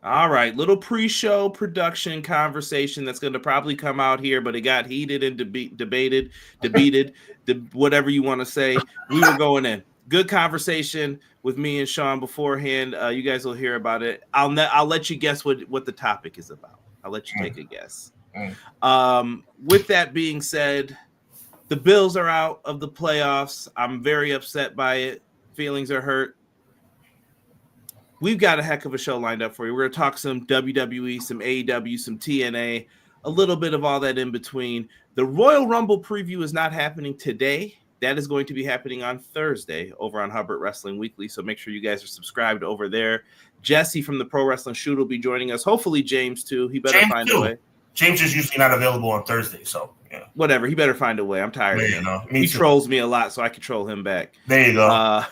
All right, little pre-show production conversation that's going to probably come out here, but it got heated and debated, whatever you want to say. We were going in. Good conversation with me and Sean beforehand. You guys will hear about it. I'll let you guess what the topic is about. I'll let you take a guess. With that being said, the Bills are out of the playoffs. I'm very upset by it. Feelings are hurt. We've got a heck of a show lined up for you. We're going to talk some WWE, some AEW, some TNA, a little bit of all that in between. The Royal Rumble preview is not happening today. That is going to be happening on Thursday over on Hubbard Wrestling Weekly, so make sure you guys are subscribed over there. Jesse from the Pro Wrestling Shoot will be joining us. Hopefully James, too. He better find a way. James is usually not available on Thursday, so yeah. Whatever. He better find a way. I'm tired of him. He trolls me a lot, so I can troll him back. There you go.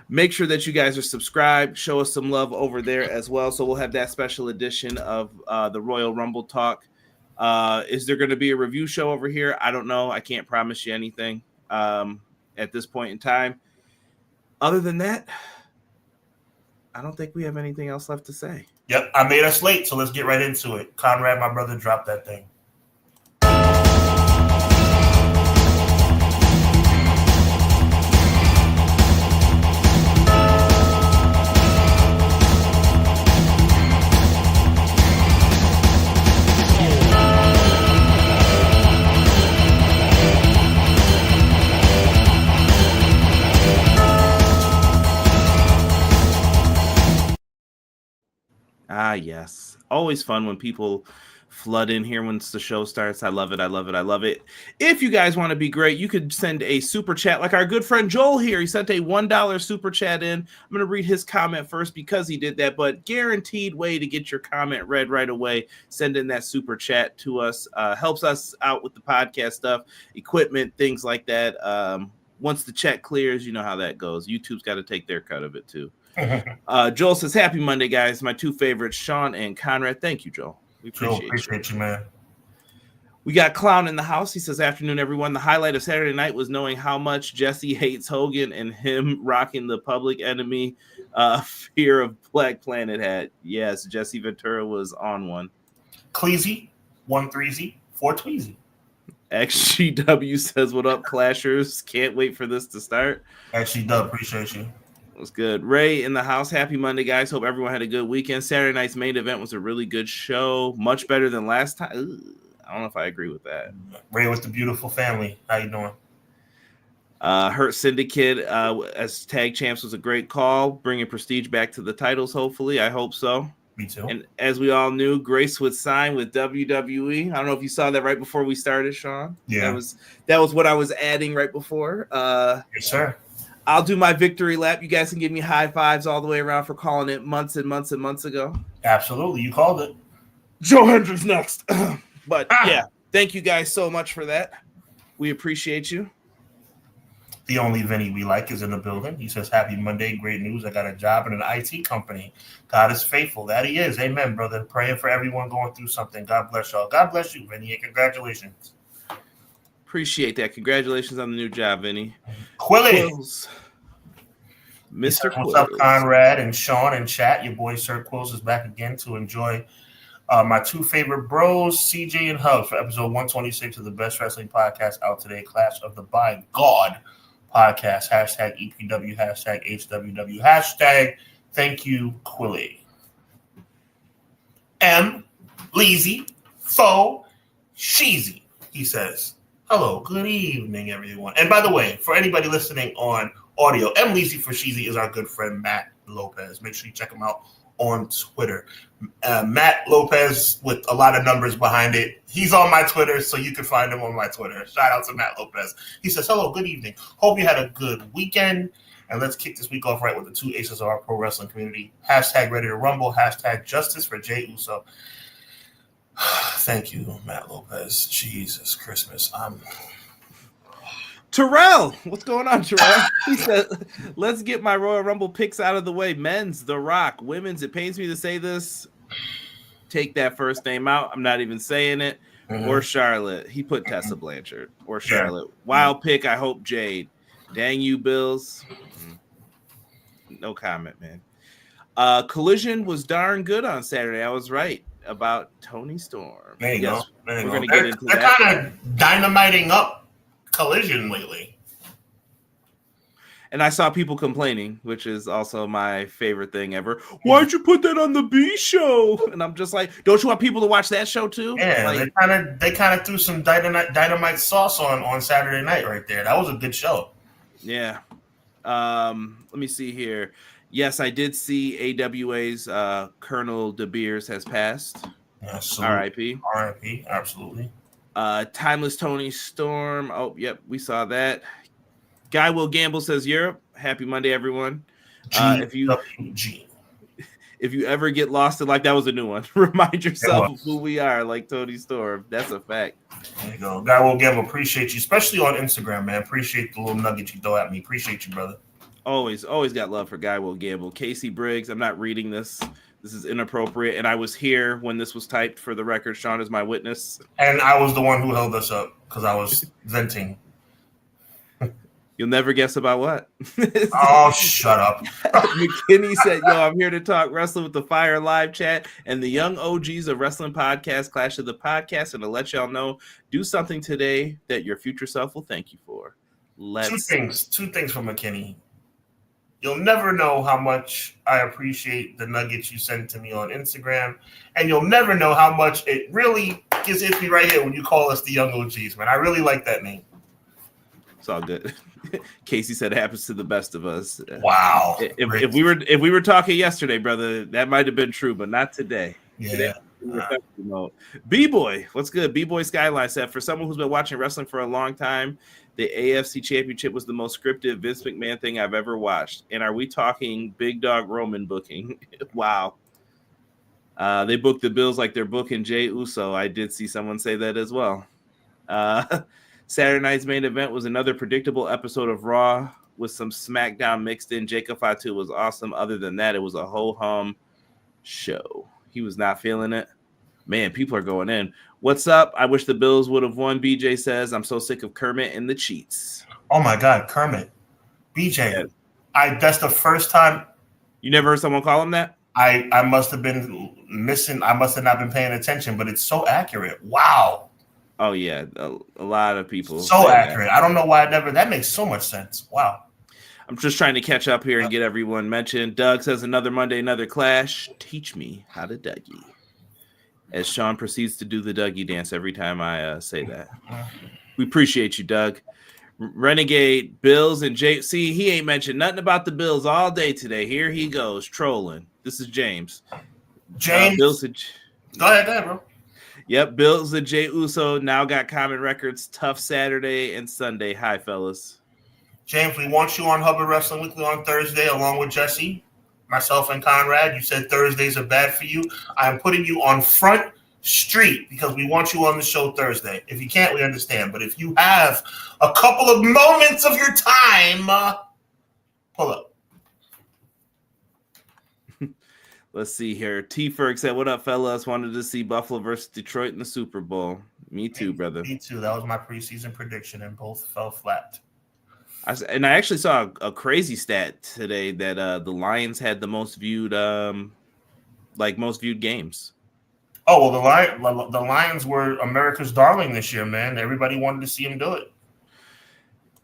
Make sure that you guys are subscribed. Show us some love over there as well. So we'll have that special edition of the Royal Rumble talk. Is there going to be a review show over here? I don't know. I can't promise you anything at this point in time. Other than that, I don't think we have anything else left to say. Yep, I made us late, so let's get right into it. Conrad, my brother, dropped that thing. Ah, yes. Always fun when people flood in here once the show starts. I love it. I love it. I love it. If you guys want to be great, you could send a super chat like our good friend Joel here. He sent a $1 super chat in. I'm going to read his comment first because he did that, but guaranteed way to get your comment read right away. Send in that super chat to us. Helps us out with the podcast stuff, equipment, things like that. Once the check clears, you know how that goes. YouTube's got to take their cut of it too. Joel says, happy Monday, guys. My two favorites, Sean and Conrad. Thank you, Joel. We appreciate you, man. We got Clown in the house. He says, afternoon, everyone. The highlight of Saturday night was knowing how much Jesse hates Hogan and him rocking the Public Enemy Fear of Black Planet hat. Yes, Jesse Ventura was on one. Cleasy, 1-3Z, 4-Tweezy. XGW says, what up, Clashers? Can't wait for this to start. XGW, appreciate you. Was good. Ray in the house. Happy Monday, guys. Hope everyone had a good weekend. Saturday night's main event was a really good show. Much better than last time. I don't know if I agree with that. Ray with the beautiful family. How you doing? Hurt Syndicate as tag champs was a great call. Bringing prestige back to the titles, hopefully. I hope so. Me too. And as we all knew, Grace would sign with WWE. I don't know if you saw that right before we started, Sean. Yeah. That was what I was adding right before. Yes, sir. I'll do my victory lap. You guys can give me high fives all the way around for calling it months and months and months ago. Absolutely. You called it. Joe Hendricks next. But yeah, thank you guys so much for that. We appreciate you. The only Vinny we like is in the building. He says, happy Monday. Great news. I got a job in an IT company. God is faithful. That he is. Amen, brother. Praying for everyone going through something. God bless y'all. God bless you, Vinny, and congratulations. Appreciate that. Congratulations on the new job, Vinny. Quills. Mr. Quills. What's up, Conrad and Sean in chat? Your boy Sir Quills is back again to enjoy my two favorite bros, CJ and Hubbs, for episode 126 of the best wrestling podcast out today, Clash of the By God podcast. Hashtag EPW, hashtag HWW, hashtag thank you, Quilly. M. Leezy, Fo, Sheezy, he says. Hello, good evening, everyone. And by the way, for anybody listening on audio, M. Leezy for Sheezy is our good friend, Matt Lopez. Make sure you check him out on Twitter. Matt Lopez with a lot of numbers behind it. He's on my Twitter, so you can find him on my Twitter. Shout out to Matt Lopez. He says, hello, good evening. Hope you had a good weekend. And let's kick this week off right with the two aces of our pro wrestling community. Hashtag ready to rumble. Hashtag justice for Jey Uso. Thank you, Matt Lopez. Jesus Christmas. Terrell, what's going on, Terrell? He said, let's get my Royal Rumble picks out of the way. Men's, The Rock. Women's, it pains me to say this. Take that first name out. I'm not even saying it. Mm-hmm. Or Charlotte. He put Tessa Blanchard. Or Charlotte. Yeah. Wild pick, I hope Jade. Dang you, Bills. No comment, man. Collision was darn good on Saturday. I was right about Tony Storm. There you go. There you we're go. going to get into they're that. They're kind of dynamiting up Collision lately. And I saw people complaining, which is also my favorite thing ever. Why'd you put that on the B show? And I'm just like, don't you want people to watch that show too? Yeah, like, they kind of threw some dynamite sauce on Saturday night right there. That was a good show. Yeah. Let me see here. Yes, I did see AWA's Colonel De Beers has passed. R.I.P. R.I.P. Absolutely. Timeless Tony Storm. Oh, yep, we saw that. Guy Will Gamble says Europe. Happy Monday, everyone. If you ever get lost in life, that was a new one. Remind yourself of who we are, like Tony Storm. That's a fact. There you go. Guy Will Gamble, appreciate you, especially on Instagram, man. Appreciate the little nugget you throw at me. Appreciate you, brother. Always got love for Guy Will Gamble. Casey Briggs, I'm not reading this. This is inappropriate. And I was here when this was typed, for the record. Sean is my witness. And I was the one who held us up because I was venting. You'll never guess about what? Oh, shut up. McKinney said, yo, I'm here to talk wrestling with the Fire live chat and the young OGs of Wrestling Podcast, Clash of the Podcast, and to let y'all know, do something today that your future self will thank you for. Two things from McKinney. You'll never know how much I appreciate the nuggets you send to me on Instagram, and you'll never know how much it really gets me right here when you call us the young OGs, man. I really like that name. It's all good. Casey said it happens to the best of us. Wow. If we were talking yesterday, brother, that might have been true, but not today. Yeah. B-Boy, what's good? B-Boy Skyline said, for someone who's been watching wrestling for a long time, the AFC Championship was the most scripted Vince McMahon thing I've ever watched. And are we talking Big Dog Roman booking? Wow. They booked the Bills like they're booking Jey Uso. I did see someone say that as well. Saturday night's main event was another predictable episode of Raw with some SmackDown mixed in. Jacob Fatu was awesome. Other than that, it was a ho-hum show. He was not feeling it. Man, people are going in. What's up? I wish the Bills would have won. BJ says, I'm so sick of Kermit and the cheats. Oh, my God, Kermit. BJ, yeah. That's the first time. You never heard someone call him that? I must have been missing. I must have not been paying attention, but it's so accurate. Wow. Oh, yeah. A lot of people. So accurate. I don't know why that makes so much sense. Wow. I'm just trying to catch up here and get everyone mentioned. Doug says, another Monday, another clash. Teach me how to Dougie. As Sean proceeds to do the Dougie dance every time I say that. We appreciate you, Doug. Renegade, Bills, and Jay. See, he ain't mentioned nothing about the Bills all day today. Here he goes, trolling. This is James. Bills and... Go ahead, bro. Yep, Bills and Jey Uso now got common records. Tough Saturday and Sunday. Hi, fellas. James, we want you on Hubbard Wrestling Weekly on Thursday along with Jesse, myself, and Conrad. You said Thursdays are bad for you. I am putting you on Front Street because we want you on the show Thursday. If you can't, we understand. But if you have a couple of moments of your time, pull up. Let's see here. T-Ferg said, what up, fellas? Wanted to see Buffalo versus Detroit in the Super Bowl. Me too, brother. Me too. That was my preseason prediction, and both fell flat. I actually saw a crazy stat today that the Lions had the most viewed games. Oh, well, the Lions were America's darling this year, man. Everybody wanted to see him do it.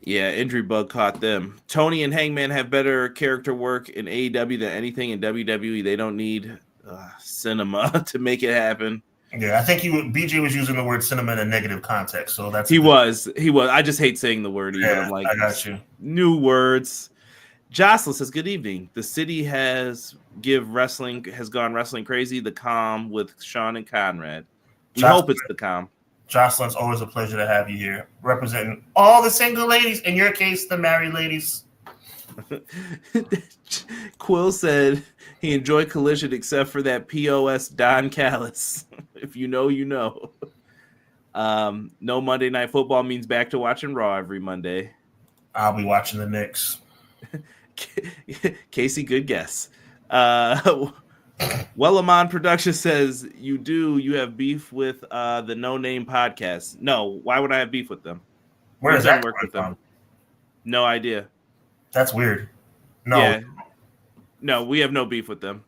Yeah, injury bug caught them. Tony and Hangman have better character work in AEW than anything in WWE. They don't need cinema to make it happen. Yeah, I think BJ was using the word cinema in a negative context, so that's he was. I just hate saying the word. Even. Yeah, I'm like, I got you. New words. Jocelyn says, "Good evening. The city has gone wrestling crazy. The calm with Sean and Conrad. We hope it's the calm." Jocelyn, it's always a pleasure to have you here, representing all the single ladies. In your case, the married ladies. Quill said he enjoyed Collision except for that POS Don Callis. If you know, you know. No Monday Night Football means back to watching Raw every Monday. I'll be watching the Knicks. Casey, good guess. Wellamon Production says you have beef with the No Name podcast. No, why would I have beef with them? Where does that work with from? them? No idea. That's weird. No. Yeah. No, we have no beef with them.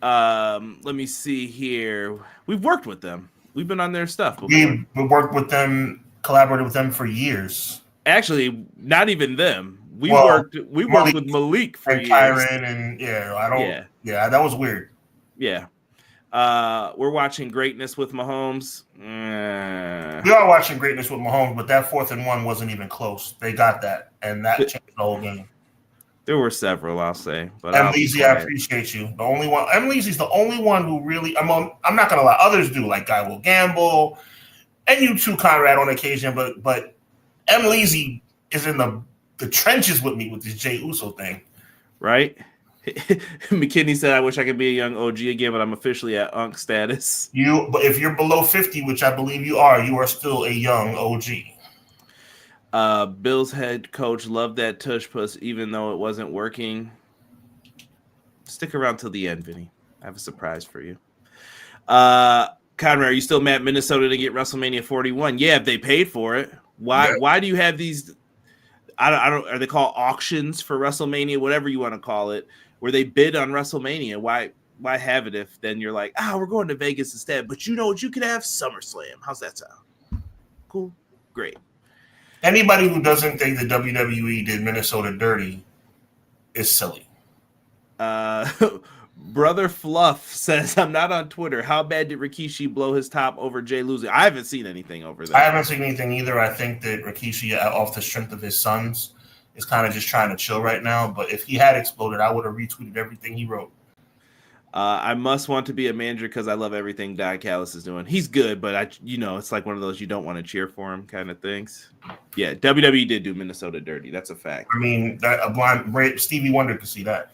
Let me see here. We've worked with them. We've been on their stuff before. We worked with them, collaborated with them for years. Actually, not even them. We worked with Malik for and years. Kyron and that was weird. Yeah. We're watching greatness with Mahomes. We are watching greatness with Mahomes, but that 4th and 1 wasn't even close. They got that, and that changed the whole game. There were several, I'll say. But Leezy, I appreciate you. The only one. Leezy's the only one who really. I'm not gonna lie. Others do, like Guy Will Gamble, and you too, Conrad, on occasion. But Leezy is in the trenches with me with this Jey Uso thing. Right. McKinney said, "I wish I could be a young OG again, but I'm officially at Unk status." But if you're below 50, which I believe you are still a young OG. Bill's head coach loved that tush puss, even though it wasn't working. Stick around till the end, Vinny. I have a surprise for you. Conrad, are you still mad Minnesota to get WrestleMania 41? Yeah, if they paid for it. Why do you have these? I don't. Are they called auctions for WrestleMania? Whatever you want to call it, where they bid on WrestleMania. Why have it if then you're like, we're going to Vegas instead? But you know what? You could have SummerSlam. How's that sound? Cool, great. Anybody who doesn't think the WWE did Minnesota dirty is silly. Brother Fluff says, I'm not on Twitter. How bad did Rikishi blow his top over Jay losing? I haven't seen anything over there. I haven't seen anything either. I think that Rikishi, off the strength of his sons, is kind of just trying to chill right now. But if he had exploded, I would have retweeted everything he wrote. I must want to be a manager because I love everything Don Callis is doing. He's good, but it's like one of those you don't want to cheer for him kind of things. Yeah, WWE did do Minnesota dirty. That's a fact. I mean, Stevie Wonder could see that.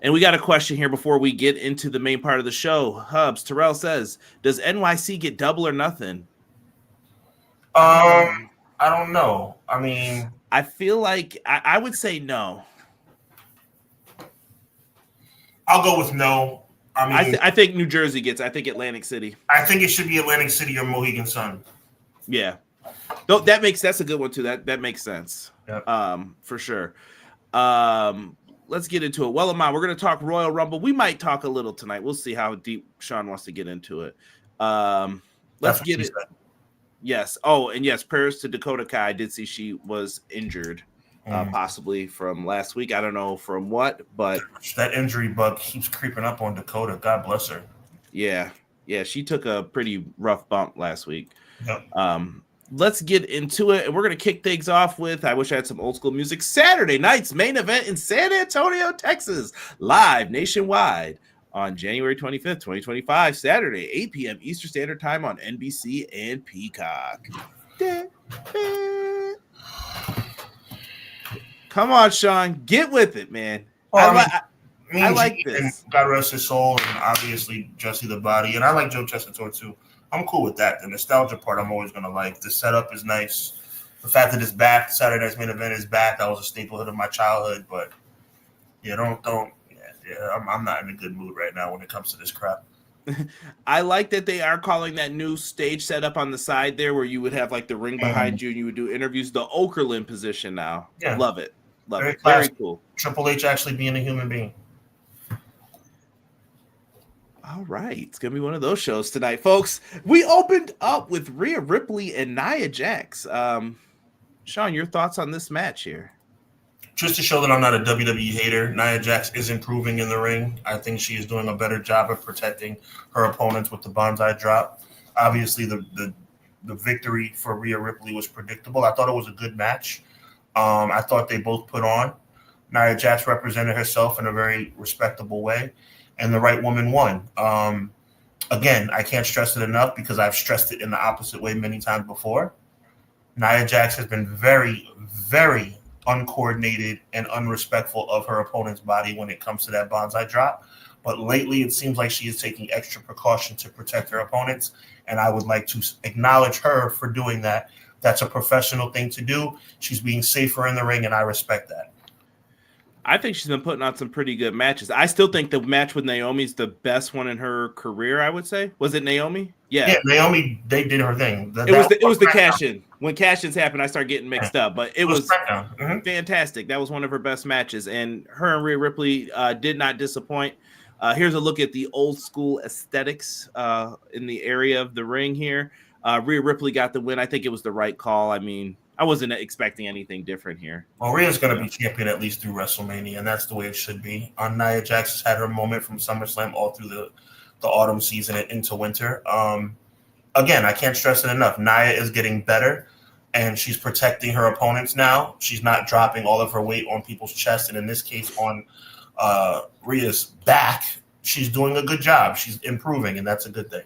And we got a question here before we get into the main part of the show. Hubs, Terrell says, does NYC get double or nothing? I don't know. I mean, I feel like I would say no. I'll go with no. I mean, I think New Jersey gets. I think Atlantic City. I think it should be Atlantic City or Mohegan Sun. Yeah, no, that's a good one too. That makes sense. Yep. For sure. Let's get into it. Well, Amon, we're going to talk Royal Rumble. We might talk a little tonight. We'll see how deep Sean wants to get into it. Let's get it. Said. Yes. Oh, and yes, prayers to Dakota Kai. I did see she was injured. Possibly from last week. I don't know from what, but that injury bug keeps creeping up on Dakota. God bless her. Yeah. She took a pretty rough bump last week. Yep. Let's get into it, and we're going to kick things off with, I wish I had some old school music, Saturday night's main event in San Antonio, Texas, live nationwide on January 25th, 2025, Saturday, 8 p.m. Eastern Standard Time on NBC and Peacock. Come on, Sean. Get with it, man. Well, I like this. God rest his soul, and obviously Jesse the Body. And I like Joe Chestnut too. I'm cool with that. The nostalgia part I'm always going to like. The setup is nice. The fact that it's back, Saturday night's main event is back. That was a staplehood of my childhood. But, I'm not in a good mood right now when it comes to this crap. I like that they are calling that new stage setup on the side there where you would have like the ring behind you and you would do interviews. The Okerlund position now. Yeah. Love it. Very cool. Triple H actually being a human being. All right. It's going to be one of those shows tonight, folks. We opened up with Rhea Ripley and Nia Jax. Sean, your thoughts on this match here? Just to show that I'm not a WWE hater, Nia Jax is improving in the ring. I think she is doing a better job of protecting her opponents with the bonsai drop. Obviously, the victory for Rhea Ripley was predictable. I thought it was a good match. I thought they both put on. Nia Jax represented herself in a very respectable way, and the right woman won. Again, I can't stress it enough because I've stressed it in the opposite way many times before. Nia Jax has been very, very uncoordinated and unrespectful of her opponent's body when it comes to that bonsai drop. But lately, it seems like she is taking extra precaution to protect her opponents, and I would like to acknowledge her for doing that. That's a professional thing to do. She's being safer in the ring, and I respect that. I think she's been putting on some pretty good matches. I still think the match with Naomi is the best one in her career, I would say. Was it Naomi? Yeah, Naomi, they did her thing. It was the cash-in. When cash-ins happen, I start getting mixed up. But it was fantastic. That was one of her best matches. And her and Rhea Ripley did not disappoint. Here's a look at the old school aesthetics in the area of the ring here. Rhea Ripley got the win. I think it was the right call. I mean, I wasn't expecting anything different here. Well, Rhea's going to be champion at least through WrestleMania, and that's the way it should be. Nia Jax has had her moment from SummerSlam all through the autumn season and into winter. Again, I can't stress it enough. Nia is getting better, and she's protecting her opponents now. She's not dropping all of her weight on people's chests, and in this case on Rhea's back. She's doing a good job. She's improving, and that's a good thing.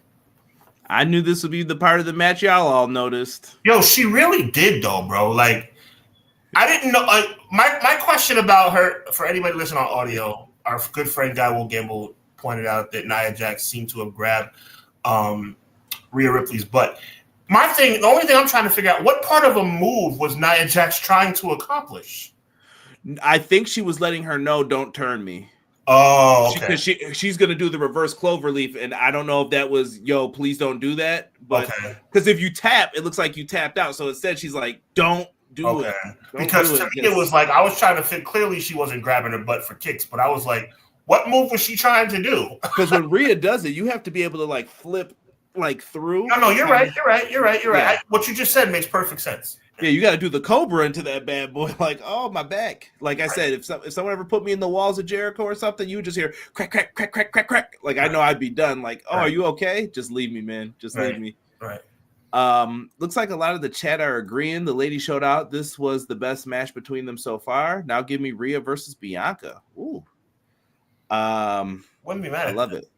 I knew this would be the part of the match y'all all noticed. Yo, she really did, though, bro. Like, I didn't know. My question about her, for anybody listening on audio, our good friend Guy Will Gamble pointed out that Nia Jax seemed to have grabbed Rhea Ripley's butt. The only thing I'm trying to figure out, what part of a move was Nia Jax trying to accomplish? I think she was letting her know, don't turn me. Oh, okay. Because she's going to do the reverse cloverleaf, and I don't know if that was, yo, please don't do that. But because if you tap, it looks like you tapped out. So instead, she's like, don't do it. Because to me, it was like, I was trying to think, clearly she wasn't grabbing her butt for kicks, but I was like, what move was she trying to do? Because when Rhea does it, you have to be able to like flip like through. No, you're right. You're right. What you just said makes perfect sense. Yeah, you got to do the Cobra into that bad boy. Like, oh, my back. Like I said, if someone ever put me in the walls of Jericho or something, you would just hear crack, crack, crack, crack, crack, crack. Like, I know I'd be done. Like, oh, are you okay? Just leave me, man. Just leave me. Right. Looks like a lot of the chat are agreeing. The lady showed out. This was the best match between them so far. Now give me Rhea versus Bianca. Ooh. Wouldn't be mad. I love it.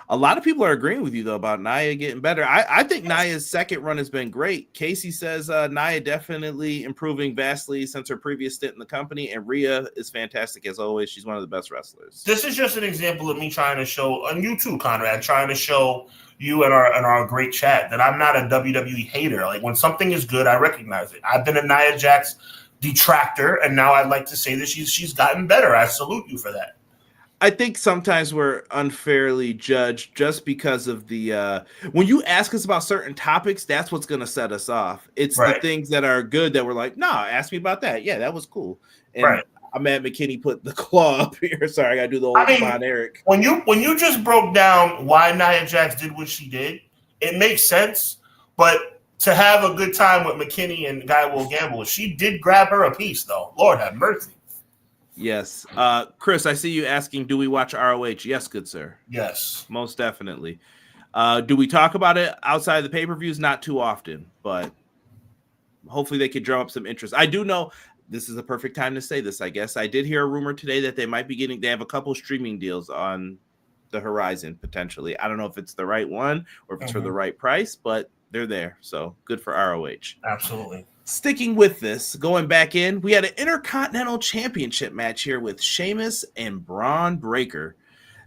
A lot of people are agreeing with you, though, about Nia getting better. I think Nia's second run has been great. Casey says Nia definitely improving vastly since her previous stint in the company, and Rhea is fantastic as always. She's one of the best wrestlers. This is just an example of me trying to show, and you too, Conrad, trying to show you and our great chat that I'm not a WWE hater. Like, when something is good, I recognize it. I've been a Nia Jax detractor, and now I'd like to say that she's gotten better. I salute you for that. I think sometimes we're unfairly judged just because of the when you ask us about certain topics, that's what's going to set us off. It's the things that are good that we're like, no, ask me about that. Yeah, that was cool. And I'm mad McKinney put the claw up here. Sorry, I got to do the old Von Eric. When you just broke down why Nia Jax did what she did, it makes sense. But to have a good time with McKinney and Guy Will Gamble, she did grab her a piece, though. Lord have mercy. Yes. Chris, I see you asking, do we watch ROH? Yes, good sir. Yes. Most definitely. Do we talk about it outside of the pay-per-views? Not too often, but hopefully they could drum up some interest. I do know this is a perfect time to say this, I guess. I did hear a rumor today that they might be they have a couple streaming deals on the horizon, potentially. I don't know if it's the right one or if it's for the right price, but they're there. So good for ROH. Absolutely. Sticking with this, going back in, we had an Intercontinental Championship match here with Sheamus and Braun Breaker.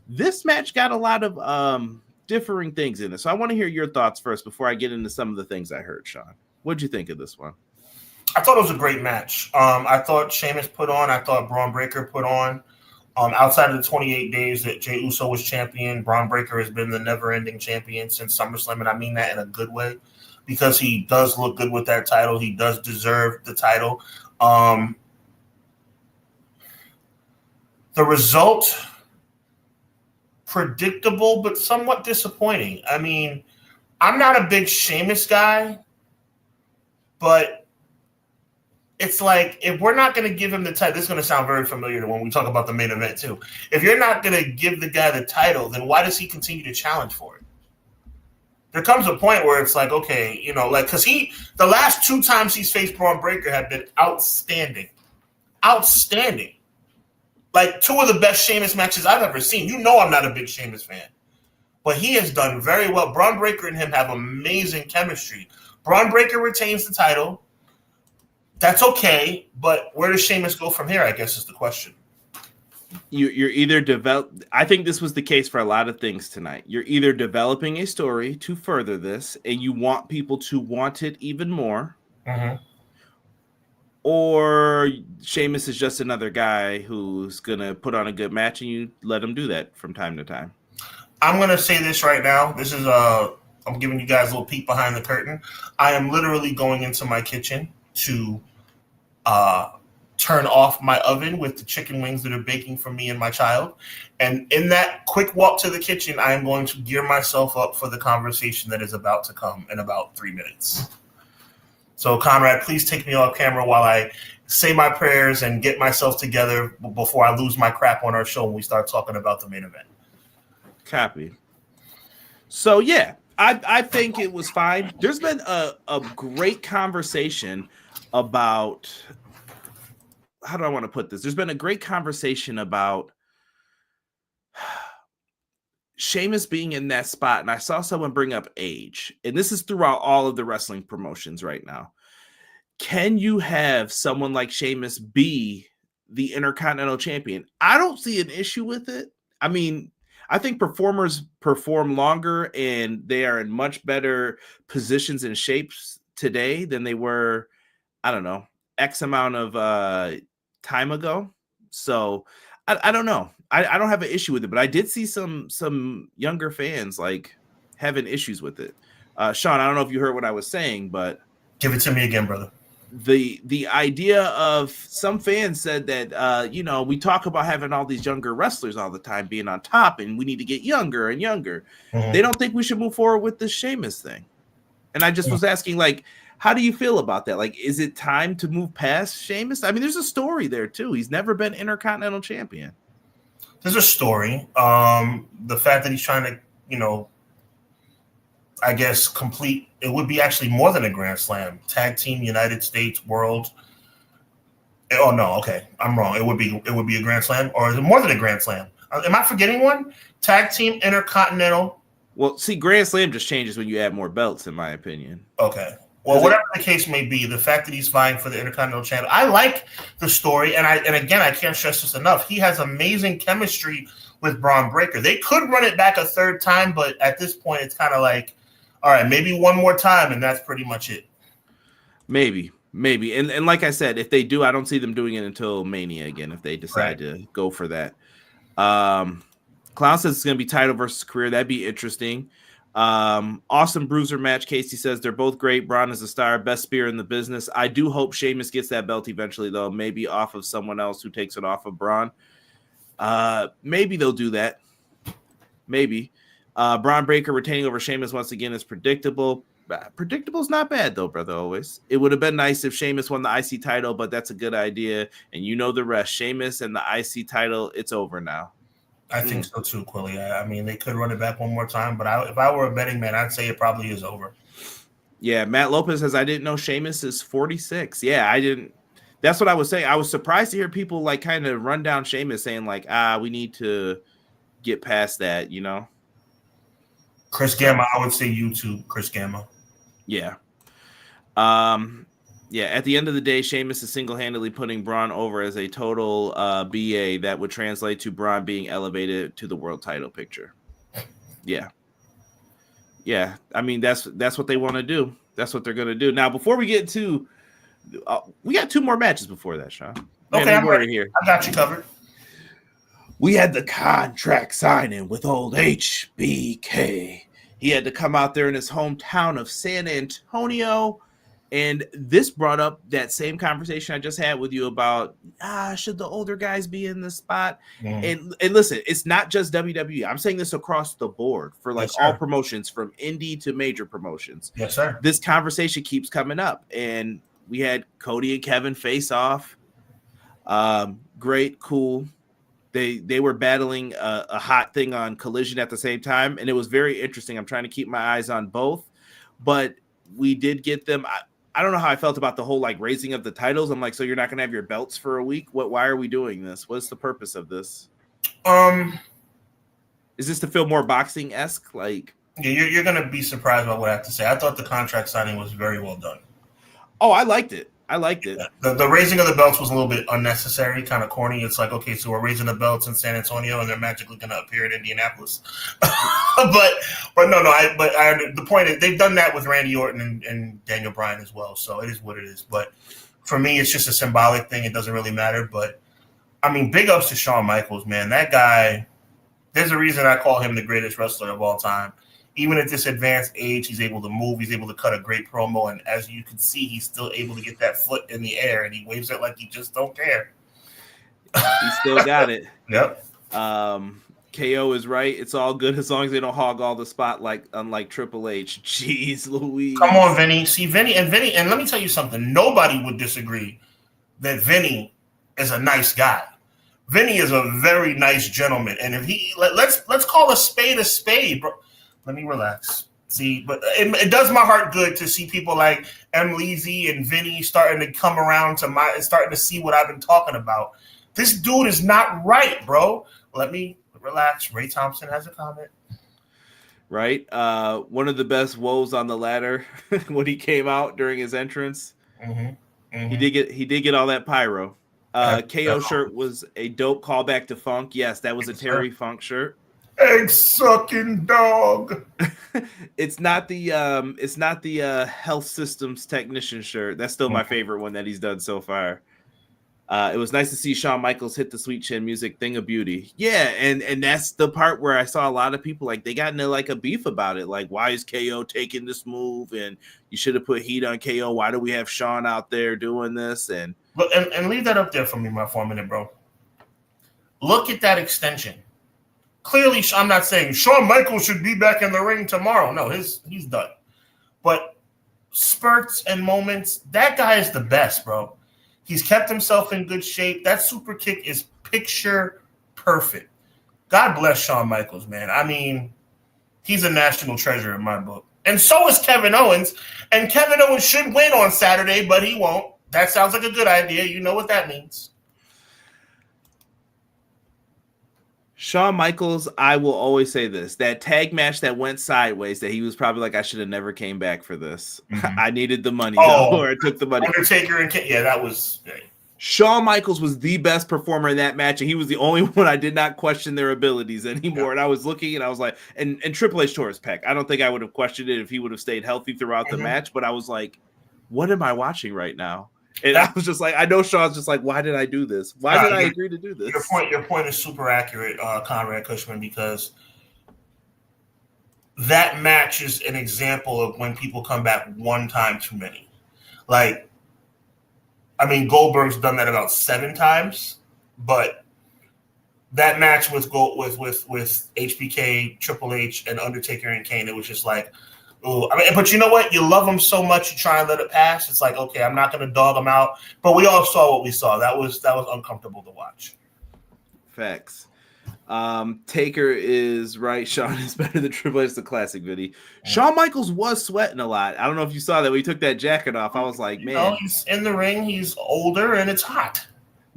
This match got a lot of differing things in it. So I want to hear your thoughts first before I get into some of the things I heard, Sean. What'd you think of this one? I thought it was a great match. I thought Sheamus put on. I thought Braun Breaker put on. Outside of the 28 days that Jey Uso was champion, Braun Breaker has been the never-ending champion since SummerSlam, and I mean that in a good way. Because he does look good with that title. He does deserve the title. The result, predictable, but somewhat disappointing. I mean, I'm not a big Sheamus guy, but it's like, if we're not going to give him the title, this is going to sound very familiar to when we talk about the main event too. If you're not going to give the guy the title, then why does he continue to challenge for it? There comes a point where it's like, okay, because the last two times he's faced Braun Breaker have been outstanding. Outstanding. Like, two of the best Sheamus matches I've ever seen. You know I'm not a big Sheamus fan. But he has done very well. Braun Breaker and him have amazing chemistry. Braun Breaker retains the title. That's okay, but where does Sheamus go from here, I guess, is the question. You're either I think this was the case for a lot of things tonight. You're either developing a story to further this, and you want people to want it even more, or Sheamus is just another guy who's gonna put on a good match, and you let him do that from time to time? I'm gonna say this right now. This is I'm giving you guys a little peek behind the curtain. I am literally going into my kitchen to turn off my oven with the chicken wings that are baking for me and my child. And in that quick walk to the kitchen, I am going to gear myself up for the conversation that is about to come in about 3 minutes. So, Conrad, please take me off camera while I say my prayers and get myself together before I lose my crap on our show when we start talking about the main event. Copy. So, yeah, I think it was fine. There's been a great conversation about, how do I want to put this? There's been a great conversation about Sheamus being in that spot, and I saw someone bring up age, and this is throughout all of the wrestling promotions right now. Can you have someone like Sheamus be the Intercontinental Champion? I don't see an issue with it. I mean, I think performers perform longer, and they are in much better positions and shapes today than they were, I don't know, X amount of time ago. So I don't know. I don't have an issue with it, but I did see some younger fans like having issues with it. Sean, I don't know if you heard what I was saying, but give it to me again, brother. The idea of some fans said that we talk about having all these younger wrestlers all the time being on top, and we need to get younger and younger. Mm-hmm. They don't think we should move forward with this Sheamus thing. And I just was asking, like, how do you feel about that? Like, is it time to move past Sheamus? I mean, there's a story there too. He's never been Intercontinental Champion. There's a story. The fact that he's trying to, I guess complete. It would be actually more than a Grand Slam. Tag Team United States World. Oh no, okay, I'm wrong. It would be a Grand Slam, or is it more than a Grand Slam? Am I forgetting one? Tag Team Intercontinental. Well, see, Grand Slam just changes when you add more belts, in my opinion. Okay. Well, whatever the case may be, the fact that he's vying for the Intercontinental Champion, I like the story, and again, I can't stress this enough. He has amazing chemistry with Braun Breaker. They could run it back a third time, but at this point, it's kind of like, all right, maybe one more time, and that's pretty much it. Maybe, and like I said, if they do, I don't see them doing it until Mania again. If they decide to go for that, Clown says it's going to be title versus career. That'd be interesting. Awesome bruiser match. Casey says they're both great. Braun is a star, best spear in the business. I do hope Sheamus gets that belt eventually, though, maybe off of someone else who takes it off of Braun. Maybe they'll do that. Maybe. Braun Breaker retaining over Sheamus once again is predictable. Predictable is not bad, though, brother. Always. It would have been nice if Sheamus won the IC title, but that's a good idea. And you know the rest. Sheamus and the IC title, it's over now. I think so too, Quilly. I mean, they could run it back one more time, but if I were a betting man, I'd say it probably is over. Yeah, Matt Lopez says, I didn't know Sheamus is 46. Yeah, I didn't. That's what I was saying. I was surprised to hear people like kind of run down Sheamus saying like, we need to get past that, Chris Gamma, I would say YouTube, Chris Gamma. Yeah. Yeah, at the end of the day, Sheamus is single-handedly putting Braun over as a total BA that would translate to Braun being elevated to the world title picture. Yeah. Yeah, I mean, that's what they want to do. That's what they're going to do. Now, before we get to we got 2 more matches before that, Sean. Okay, I'm ready. Here. I got you covered. We had the contract signing with old HBK. He had to come out there in his hometown of San Antonio. And this brought up that same conversation I just had with you about, should the older guys be in the spot? And listen, it's not just WWE. I'm saying this across the board for like all promotions from indie to major promotions. Yes, sir. This conversation keeps coming up. And we had Cody and Kevin face off. Great, cool. They were battling a hot thing on Collision at the same time. And it was very interesting. I'm trying to keep my eyes on both. But we did get them. I don't know how I felt about the whole like raising of the titles. I'm like, so you're not going to have your belts for a week? Why are we doing this? What's the purpose of this? Is this to feel more boxing-esque? Like, yeah, you're going to be surprised by what I have to say. I thought the contract signing was very well done. Oh, I liked it. The raising of the belts was a little bit unnecessary, kind of corny. It's like, okay, so we're raising the belts in San Antonio, and they're magically going to appear in Indianapolis. but no. The point is, they've done that with Randy Orton and Daniel Bryan as well. So it is what it is. But For me, it's just a symbolic thing. It doesn't really matter. But, I mean, big ups to Shawn Michaels, man. That guy, there's a reason I call him the greatest wrestler of all time. Even at this advanced age, he's able to move. He's able to cut a great promo. And as you can see, he's still able to get that foot in the air, and he waves it like he just don't care. He still got it. Yep. KO is right. It's all good as long as they don't hog all the spotlight, unlike Triple H. Jeez Louise. Come on, Vinny. See, Vinny, and let me tell you something. Nobody would disagree that Vinny is a nice guy. Vinny is a very nice gentleman. And if let's call a spade, bro. Let me relax. See, but it does my heart good to see people like M. Leezy and Vinny starting to come around starting to see what I've been talking about. This dude is not right, bro. Let me relax. Ray Thompson has a comment. Right. One of the best woes on the ladder when he came out during his entrance. Mm-hmm. Mm-hmm. He did get all that pyro. KO shirt was a dope callback to Funk. Yes, that was a Terry Funk shirt. Egg sucking dog. It's not the health systems technician shirt. That's still my favorite one that he's done so far. It was nice to see Shawn Michaels hit the Sweet Chin Music Thing of Beauty. Yeah, and that's the part where I saw a lot of people like they got into like a beef about it. Like, why is KO taking this move? And you should have put heat on KO. Why do we have Shawn out there doing this? And look, and leave that up there for me, for a minute, bro. Look at that extension. Clearly, I'm not saying Shawn Michaels should be back in the ring tomorrow. No, he's done. But spurts and moments, that guy is the best, bro. He's kept himself in good shape. That super kick is picture perfect. God bless Shawn Michaels, man. I mean, he's a national treasure in my book. And so is Kevin Owens. And Kevin Owens should win on Saturday, but he won't. That sounds like a good idea. You know what that means. Shawn Michaels, I will always say this, that tag match that went sideways, that he was probably like, I should have never came back for this. Mm-hmm. I needed the money, or I took the money. Undertaker and that was... Shawn Michaels was the best performer in that match, and he was the only one I did not question their abilities anymore. Yeah. And I was looking, and I was like, and Triple H tore his pec. I don't think I would have questioned it if he would have stayed healthy throughout the match, but I was like, what am I watching right now? And I was just like, I know Sean's just like, why did I do this? Why did I agree to do this? Your point is super accurate, Conrad Cushman, because that match is an example of when people come back one time too many. Like, I mean, Goldberg's done that about 7 times, but that match with HBK, Triple H, and Undertaker and Kane, it was just like, ooh. I mean, but you know what? You love them so much, you try and let it pass. It's like, okay, I'm not going to dog them out. But we all saw what we saw. That was uncomfortable to watch. Facts. Taker is right. Shawn is better than Triple H. The classic video. Shawn Michaels was sweating a lot. I don't know if you saw that when he took that jacket off. I was like, man, he's in the ring. He's older and it's hot.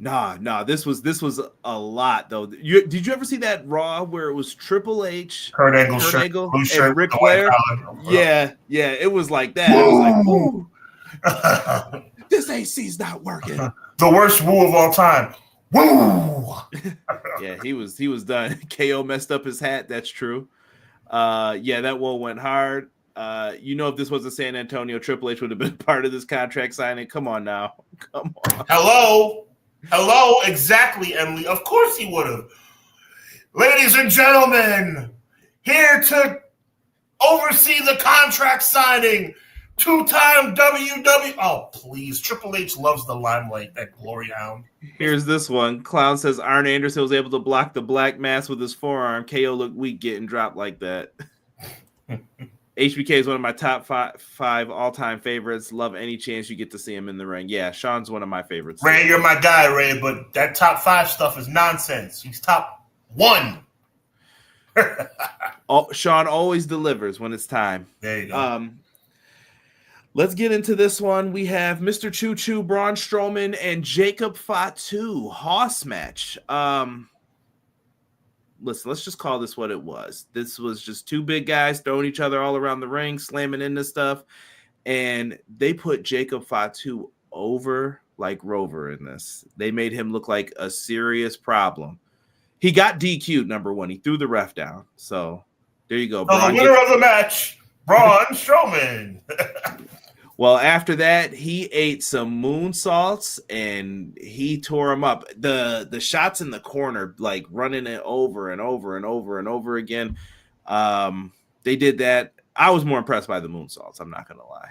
Nah. This was a lot though. Did you ever see that Raw where it was Triple H, Kurt Angle, and Ric Flair? Yeah. It was like that. I was like, woo. This AC's not working. The worst woo of all time. Woo. Yeah, he was done. KO messed up his hat. That's true. Yeah, that one went hard. If this was a San Antonio, Triple H would have been part of this contract signing. Come on now. Come on. Hello, exactly, Emily. Of course he would have. Ladies and gentlemen, here to oversee the contract signing, 2-time WWE. Oh, please. Triple H loves the limelight, that glory hound. Here's this one. Clown says Arn Anderson was able to block the black mass with his forearm. KO looked weak getting dropped like that. HBK is one of my top five all-time favorites. Love any chance you get to see him in the ring. Yeah, Sean's one of my favorites. Ray, you're my guy, Ray, but that top 5 stuff is nonsense. He's top 1. Sean always delivers when it's time. There you go. Let's get into this one. We have Mr. Choo Choo, Braun Strowman, and Jacob Fatu Hoss match. Listen, let's just call this what it was. This was just 2 big guys throwing each other all around the ring, slamming into stuff. And they put Jacob Fatu over like Rover in this. They made him look like a serious problem. He got DQ'd, number 1. He threw the ref down. So there you go. The winner of the match, Braun Strowman. Well, after that, he ate some moonsaults and he tore him up. The shots in the corner, like running it over and over and over and over again. They did that. I was more impressed by the moonsaults. I'm not gonna lie.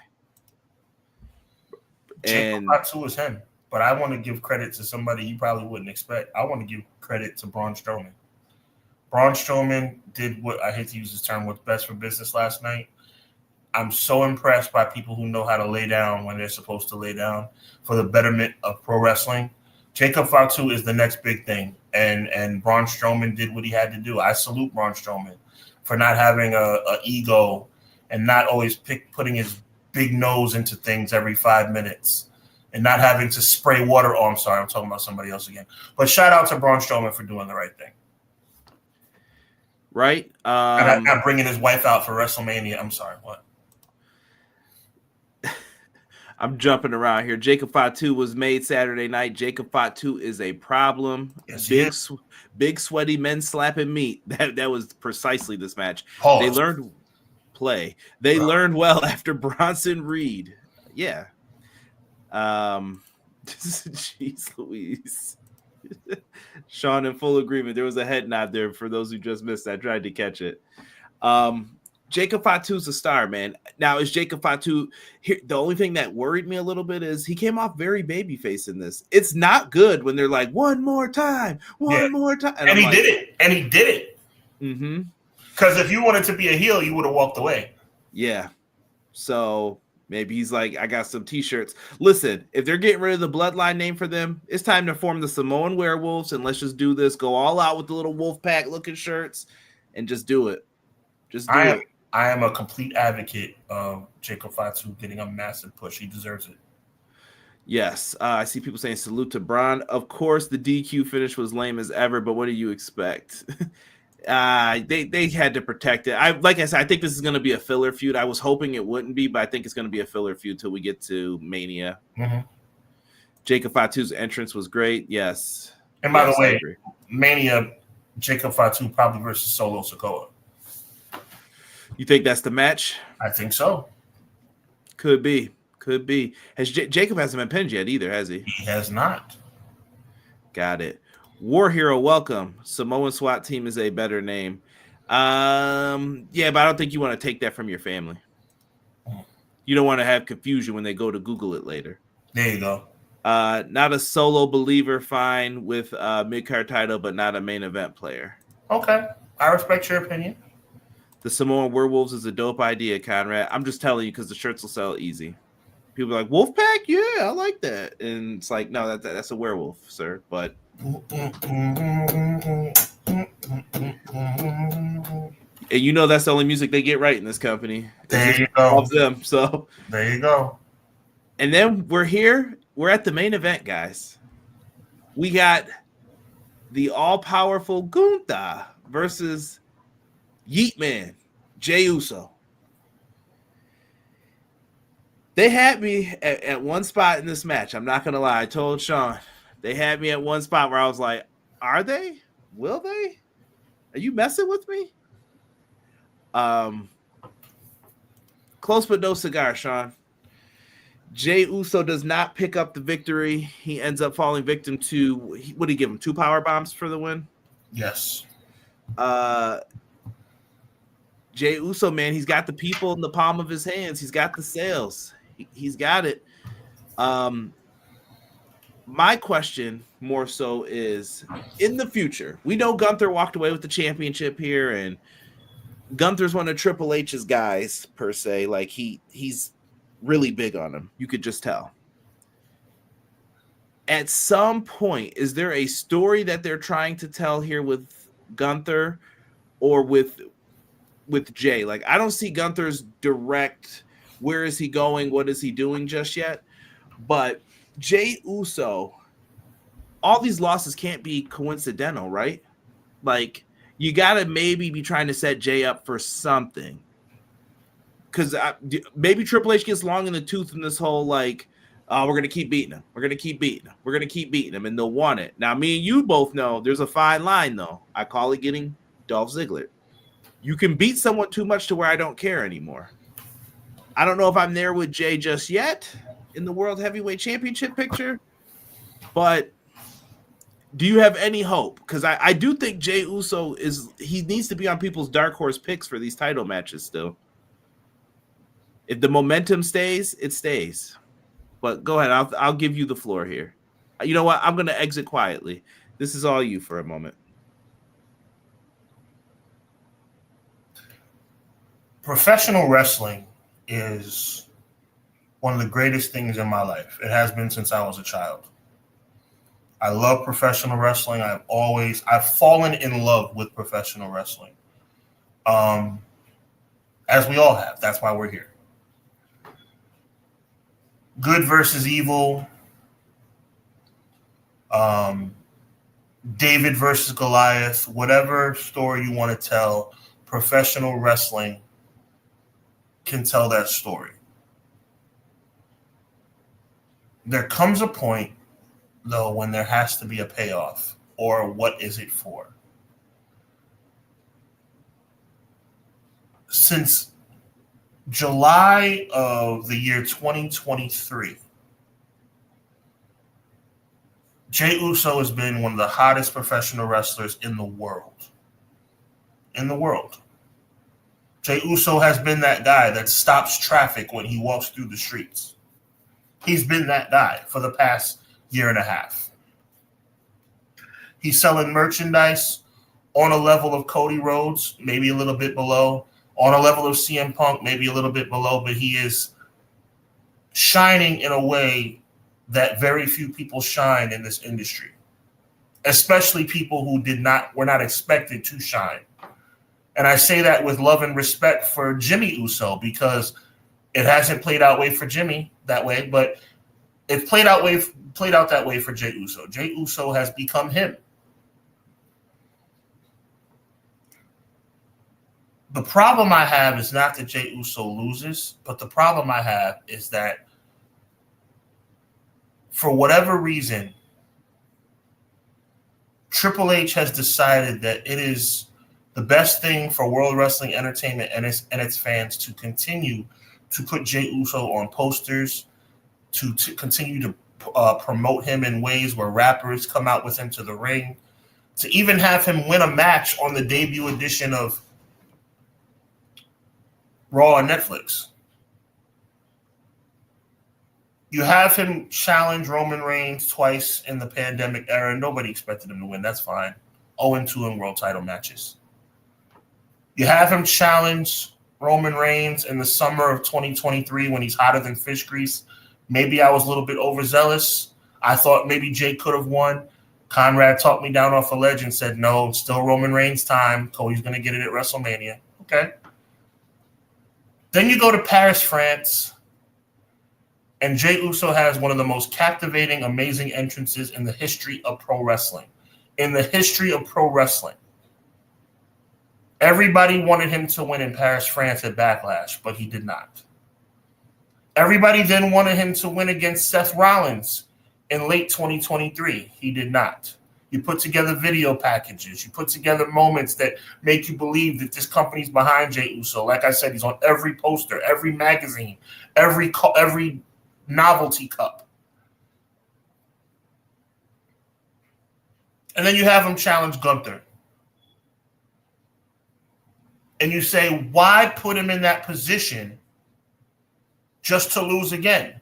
Jacob Fatu is him, but I want to give credit to somebody you probably wouldn't expect. I want to give credit to Braun Strowman. Braun Strowman did what, I hate to use this term, what's best for business last night. I'm so impressed by people who know how to lay down when they're supposed to lay down for the betterment of pro wrestling. Jacob Fatu is the next big thing, and Braun Strowman did what he had to do. I salute Braun Strowman for not having a ego and not always putting his big nose into things every 5 minutes and not having to spray water. Oh, I'm sorry, I'm talking about somebody else again. But shout out to Braun Strowman for doing the right thing. Right? And not bringing his wife out for WrestleMania. I'm sorry, what? I'm jumping around here. Jacob Fatu was made Saturday night. Jacob Fatu is a problem. Yes, big sweaty men slapping meat. That was precisely this match. Pause. They learned play. They learned well after Bronson Reed. Yeah. Jeez Louise. Sean, in full agreement. There was a head nod there for those who just missed. I tried to catch it. Jacob Fatu's a star, man. Now, is Jacob Fatu here? The only thing that worried me a little bit is he came off very babyface in this. It's not good when they're like, one more time. And he did it. And he did it. Mm-hmm. Because if you wanted to be a heel, you would have walked away. Yeah. So maybe he's like, I got some t-shirts. Listen, if they're getting rid of the bloodline name for them, it's time to form the Samoan Werewolves, and let's just do this. Go all out with the little wolf pack looking shirts and just do it. Just do it. I am a complete advocate of Jacob Fatu getting a massive push. He deserves it. Yes. I see people saying salute to Braun. Of course, the DQ finish was lame as ever, but what do you expect? They had to protect it. Like I said, I think this is going to be a filler feud. I was hoping it wouldn't be, but I think it's going to be a filler feud till we get to Mania. Mm-hmm. Jacob Fatu's entrance was great. Yes. And by the way, Mania, Jacob Fatu probably versus Solo Sikoa. You think that's the match? I think so. Could be. Has Jacob hasn't been pinned yet either, has he? He has not. Got it. War Hero, welcome. Samoan SWAT team is a better name. Yeah, but I don't think you want to take that from your family. You don't want to have confusion when they go to Google it later. There you go. Not a solo believer, fine with mid-card title, but not a main event player. Okay. I respect your opinion. The Samoan Werewolves is a dope idea, Conrad. I'm just telling you because the shirts will sell easy. People are like, Wolfpack? Yeah, I like that. And it's like, no, that's a werewolf, sir. But and you know that's the only music they get right in this company. There you go. Of them, so there you go. And then we're here. We're at the main event, guys. We got the all-powerful Gunther versus Yeet Man, Jey Uso. They had me at one spot in this match. I'm not going to lie. I told Sean. They had me at one spot where I was like, are they? Will they? Are you messing with me? Close but no cigar, Sean. Jey Uso does not pick up the victory. He ends up falling victim to, what did he give him? 2 power bombs for the win? Yes. Jey Uso, man, he's got the people in the palm of his hands. He's got the sales. He's got it. My question more so is, in the future, we know Gunther walked away with the championship here, and Gunther's one of Triple H's guys, per se. Like, he's really big on him. You could just tell. At some point, is there a story that they're trying to tell here with Gunther or with Jay? Like, I don't see Gunther's direct, where is he going, what is he doing just yet. But Jey Uso, all these losses can't be coincidental, right? Like, you got to maybe be trying to set Jay up for something. Because maybe Triple H gets long in the tooth in this whole, like, we're going to keep beating him. We're going to keep beating him. We're going to keep beating him, and they'll want it. Now, me and you both know there's a fine line, though. I call it getting Dolph Ziggler. You can beat someone too much to where I don't care anymore. I don't know if I'm there with Jay just yet in the World Heavyweight Championship picture, but do you have any hope? Because I do think Jay Uso he needs to be on people's dark horse picks for these title matches still. If the momentum stays, it stays. But go ahead, I'll give you the floor here. You know what? I'm going to exit quietly. This is all you for a moment. Professional wrestling is one of the greatest things in my life. It has been since I was a child. I love professional wrestling. I've fallen in love with professional wrestling. As we all have. That's why we're here. Good versus evil. David versus Goliath. Whatever story you want to tell, professional wrestling can tell that story. There comes a point, though, when there has to be a payoff, or what is it for? Since July of the year 2023, Jey Uso has been one of the hottest professional wrestlers in the world. In the world. Jey Uso has been that guy that stops traffic when he walks through the streets. He's been that guy for the past year and a half. He's selling merchandise on a level of Cody Rhodes, maybe a little bit below. On a level of CM Punk, maybe a little bit below. But he is shining in a way that very few people shine in this industry. Especially people who were not expected to shine. And I say that with love and respect for Jimmy Uso, because it hasn't played out for Jimmy that way, but it's played out that way for Jey Uso. Jey Uso has become him. The problem I have is not that Jey Uso loses, but the problem I have is that for whatever reason, Triple H has decided that it is the best thing for World Wrestling Entertainment and its fans to continue to put Jey Uso on posters, to continue to promote him in ways where rappers come out with him to the ring, to even have him win a match on the debut edition of Raw on Netflix. You have him challenge Roman Reigns twice in the pandemic era. Nobody expected him to win. That's fine. 0-2 in world title matches. You have him challenge Roman Reigns in the summer of 2023 when he's hotter than fish grease. Maybe I was a little bit overzealous. I thought maybe Jay could have won. Conrad talked me down off a ledge and said, no, it's still Roman Reigns' time. Cody's going to get it at WrestleMania. Okay. Then you go to Paris, France, and Jey Uso has one of the most captivating, amazing entrances in the history of pro wrestling. In the history of pro wrestling. Everybody wanted him to win in Paris, France at Backlash, but he did not. Everybody then wanted him to win against Seth Rollins in late 2023. He did not. You put together video packages. You put together moments that make you believe that this company's behind Jey Uso. Like I said, he's on every poster, every magazine, every novelty cup. And then you have him challenge Gunther. And you say, why put him in that position just to lose again?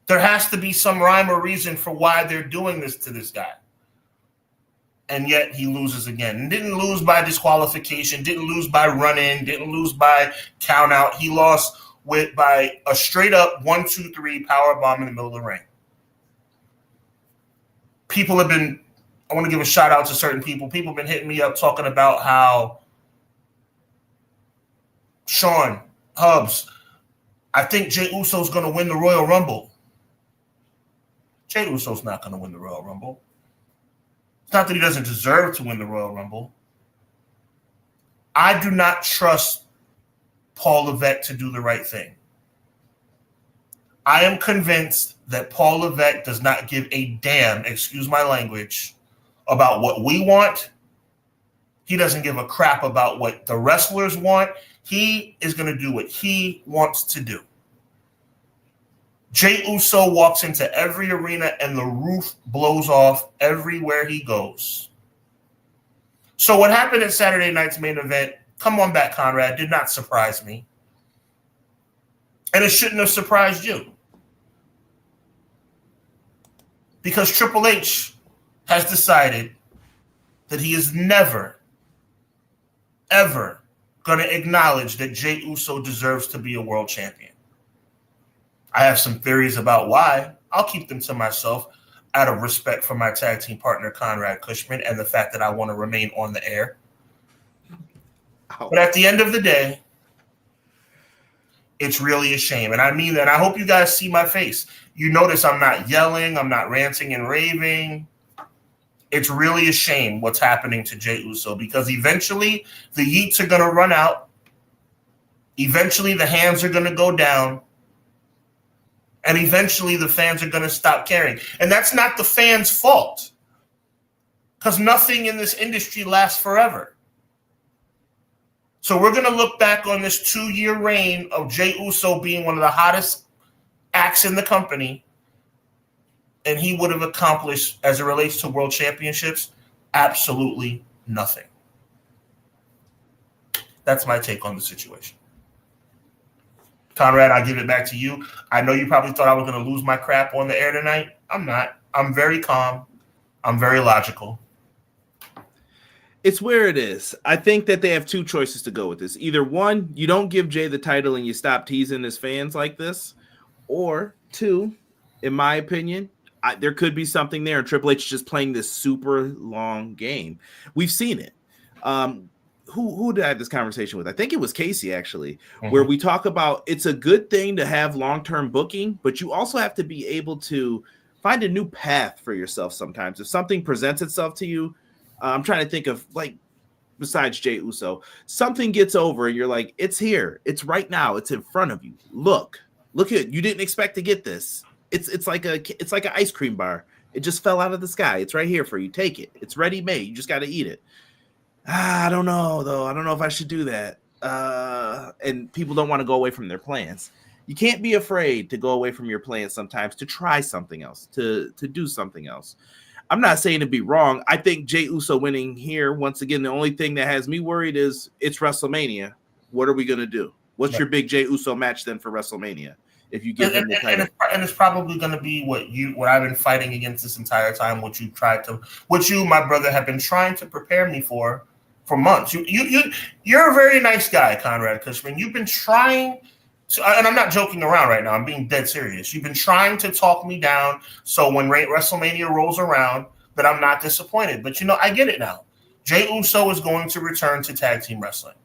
There has to be some rhyme or reason for why they're doing this to this guy. And yet he loses again. And didn't lose by disqualification, didn't lose by run-in, didn't lose by count-out. He lost by a straight-up 1-2-3 powerbomb in the middle of the ring. People have been, I want to give a shout-out to certain people. People have been hitting me up talking about how Sean, Hubbs, I think Jey Uso's going to win the Royal Rumble. Jey Uso's not going to win the Royal Rumble. It's not that he doesn't deserve to win the Royal Rumble. I do not trust Paul Levesque to do the right thing. I am convinced that Paul Levesque does not give a damn, excuse my language, about what we want. He doesn't give a crap about what the wrestlers want. He is going to do what he wants to do. Jey Uso walks into every arena and the roof blows off everywhere he goes. So what happened at Saturday night's main event, come on back, Conrad, did not surprise me. And it shouldn't have surprised you. Because Triple H has decided that he is never, ever going to acknowledge that Jey Uso deserves to be a world champion. I have some theories about why. I'll keep them to myself out of respect for my tag team partner, Conrad Cushman, and the fact that I want to remain on the air. But at the end of the day, it's really a shame. And I mean that. I hope you guys see my face. You notice I'm not yelling. I'm not ranting and raving. It's really a shame what's happening to Jey Uso because eventually the yeets are going to run out. Eventually the hands are going to go down. And eventually the fans are going to stop caring. And that's not the fans' fault. Because nothing in this industry lasts forever. So we're going to look back on this 2-year reign of Jey Uso being one of the hottest acts in the company. And he would have accomplished, as it relates to world championships, absolutely nothing. That's my take on the situation. Conrad, I'll give it back to you. I know you probably thought I was going to lose my crap on the air tonight. I'm not. I'm very calm. I'm very logical. It's where it is. I think that they have two choices to go with this. Either one, you don't give Jay the title and you stop teasing his fans like this. Or two, in my opinion, there could be something there. And Triple H is just playing this super long game. We've seen it. Who did I have this conversation with? I think it was Casey, actually, where we talk about it's a good thing to have long-term booking, but you also have to be able to find a new path for yourself sometimes. If something presents itself to you, I'm trying to think of, like, besides Jey Uso, something gets over and you're like, it's here. It's right now. It's in front of you. Look at it. You didn't expect to get this. It's like an ice cream bar. It just fell out of the sky. It's right here for you. Take it. It's ready-made. You just got to eat it. I don't know, though. I don't know if I should do that. And people don't want to go away from their plans. You can't be afraid to go away from your plans sometimes, to try something else, to do something else. I'm not saying to be wrong. I think Jey Uso winning here, once again, the only thing that has me worried is it's WrestleMania. What are we going to do? What's your big Jey Uso match then for WrestleMania? If you give him the title, and it's probably going to be what I've been fighting against this entire time. What you, my brother, have been trying to prepare me for months. You're a very nice guy, Conrad Cushman. You've been trying to, and I'm not joking around right now. I'm being dead serious. You've been trying to talk me down so when WrestleMania rolls around that I'm not disappointed. But I get it now. Jey Uso is going to return to tag team wrestling.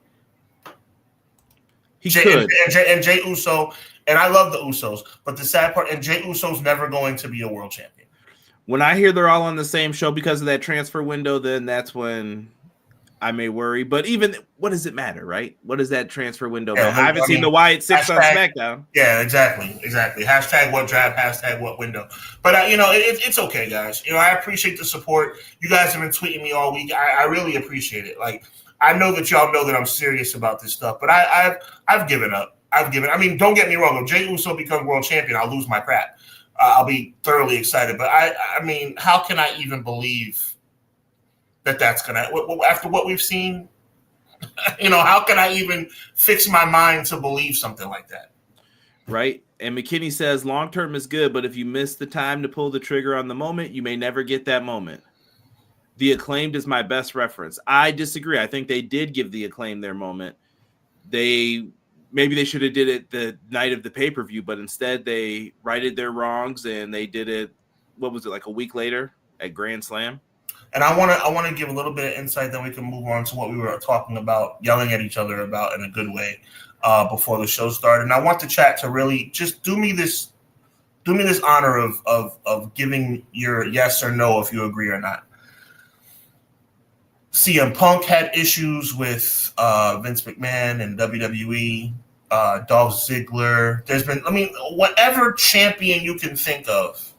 He could. And Jey Uso, and I love the Usos, but the sad part, and Jey Uso's never going to be a world champion. When I hear they're all on the same show because of that transfer window, then that's when I may worry. But even, what does it matter, right? What does that transfer window mean? I haven't seen the Wyatt 6 on SmackDown. Yeah, exactly. Hashtag what draft, hashtag what window. But, it's okay, guys. I appreciate the support. You guys have been tweeting me all week. I really appreciate it. Like, I know that y'all know that I'm serious about this stuff, but I've given up. Don't get me wrong. If Jey Uso becomes world champion, I'll lose my crap. I'll be thoroughly excited. But, how can I even believe that's going to, after what we've seen, how can I even fix my mind to believe something like that? Right. And McKinney says long-term is good, but if you miss the time to pull the trigger on the moment, you may never get that moment. The Acclaimed is my best reference. I disagree. I think they did give the Acclaimed their moment. Maybe they should have did it the night of the pay-per-view, but instead they righted their wrongs and they did it, what was it, like a week later at Grand Slam? And I want to give a little bit of insight, then we can move on to what we were talking about, yelling at each other about in a good way before the show started. And I want the chat to really just do me this honor of giving your yes or no if you agree or not. CM Punk had issues with Vince McMahon and WWE, Dolph Ziggler. There's been, whatever champion you can think of,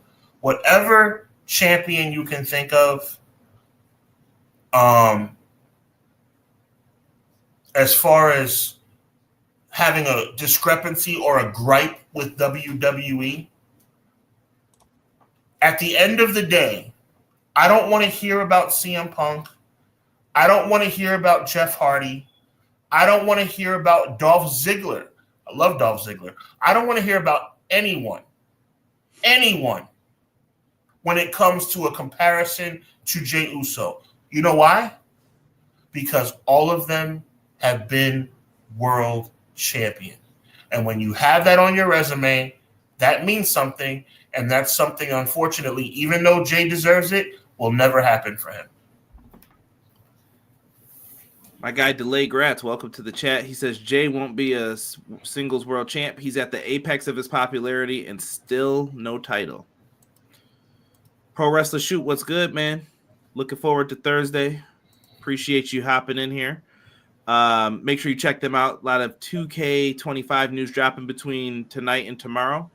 as far as having a discrepancy or a gripe with WWE. At the end of the day, I don't want to hear about CM Punk. I don't want to hear about Jeff Hardy. I don't want to hear about Dolph Ziggler. I love Dolph Ziggler. I don't want to hear about anyone when it comes to a comparison to Jey Uso. You know why? Because all of them have been world champion. And when you have that on your resume, that means something. And that's something, unfortunately, even though Jay deserves it, will never happen for him. My guy Delay Gratz, welcome to the chat. He says Jay won't be a singles world champ. He's at the apex of his popularity and still no title. Pro Wrestler Shoot, what's good, man? Looking forward to Thursday. Appreciate you hopping in here. Make sure you check them out. A lot of 2K25 news dropping between tonight and tomorrow.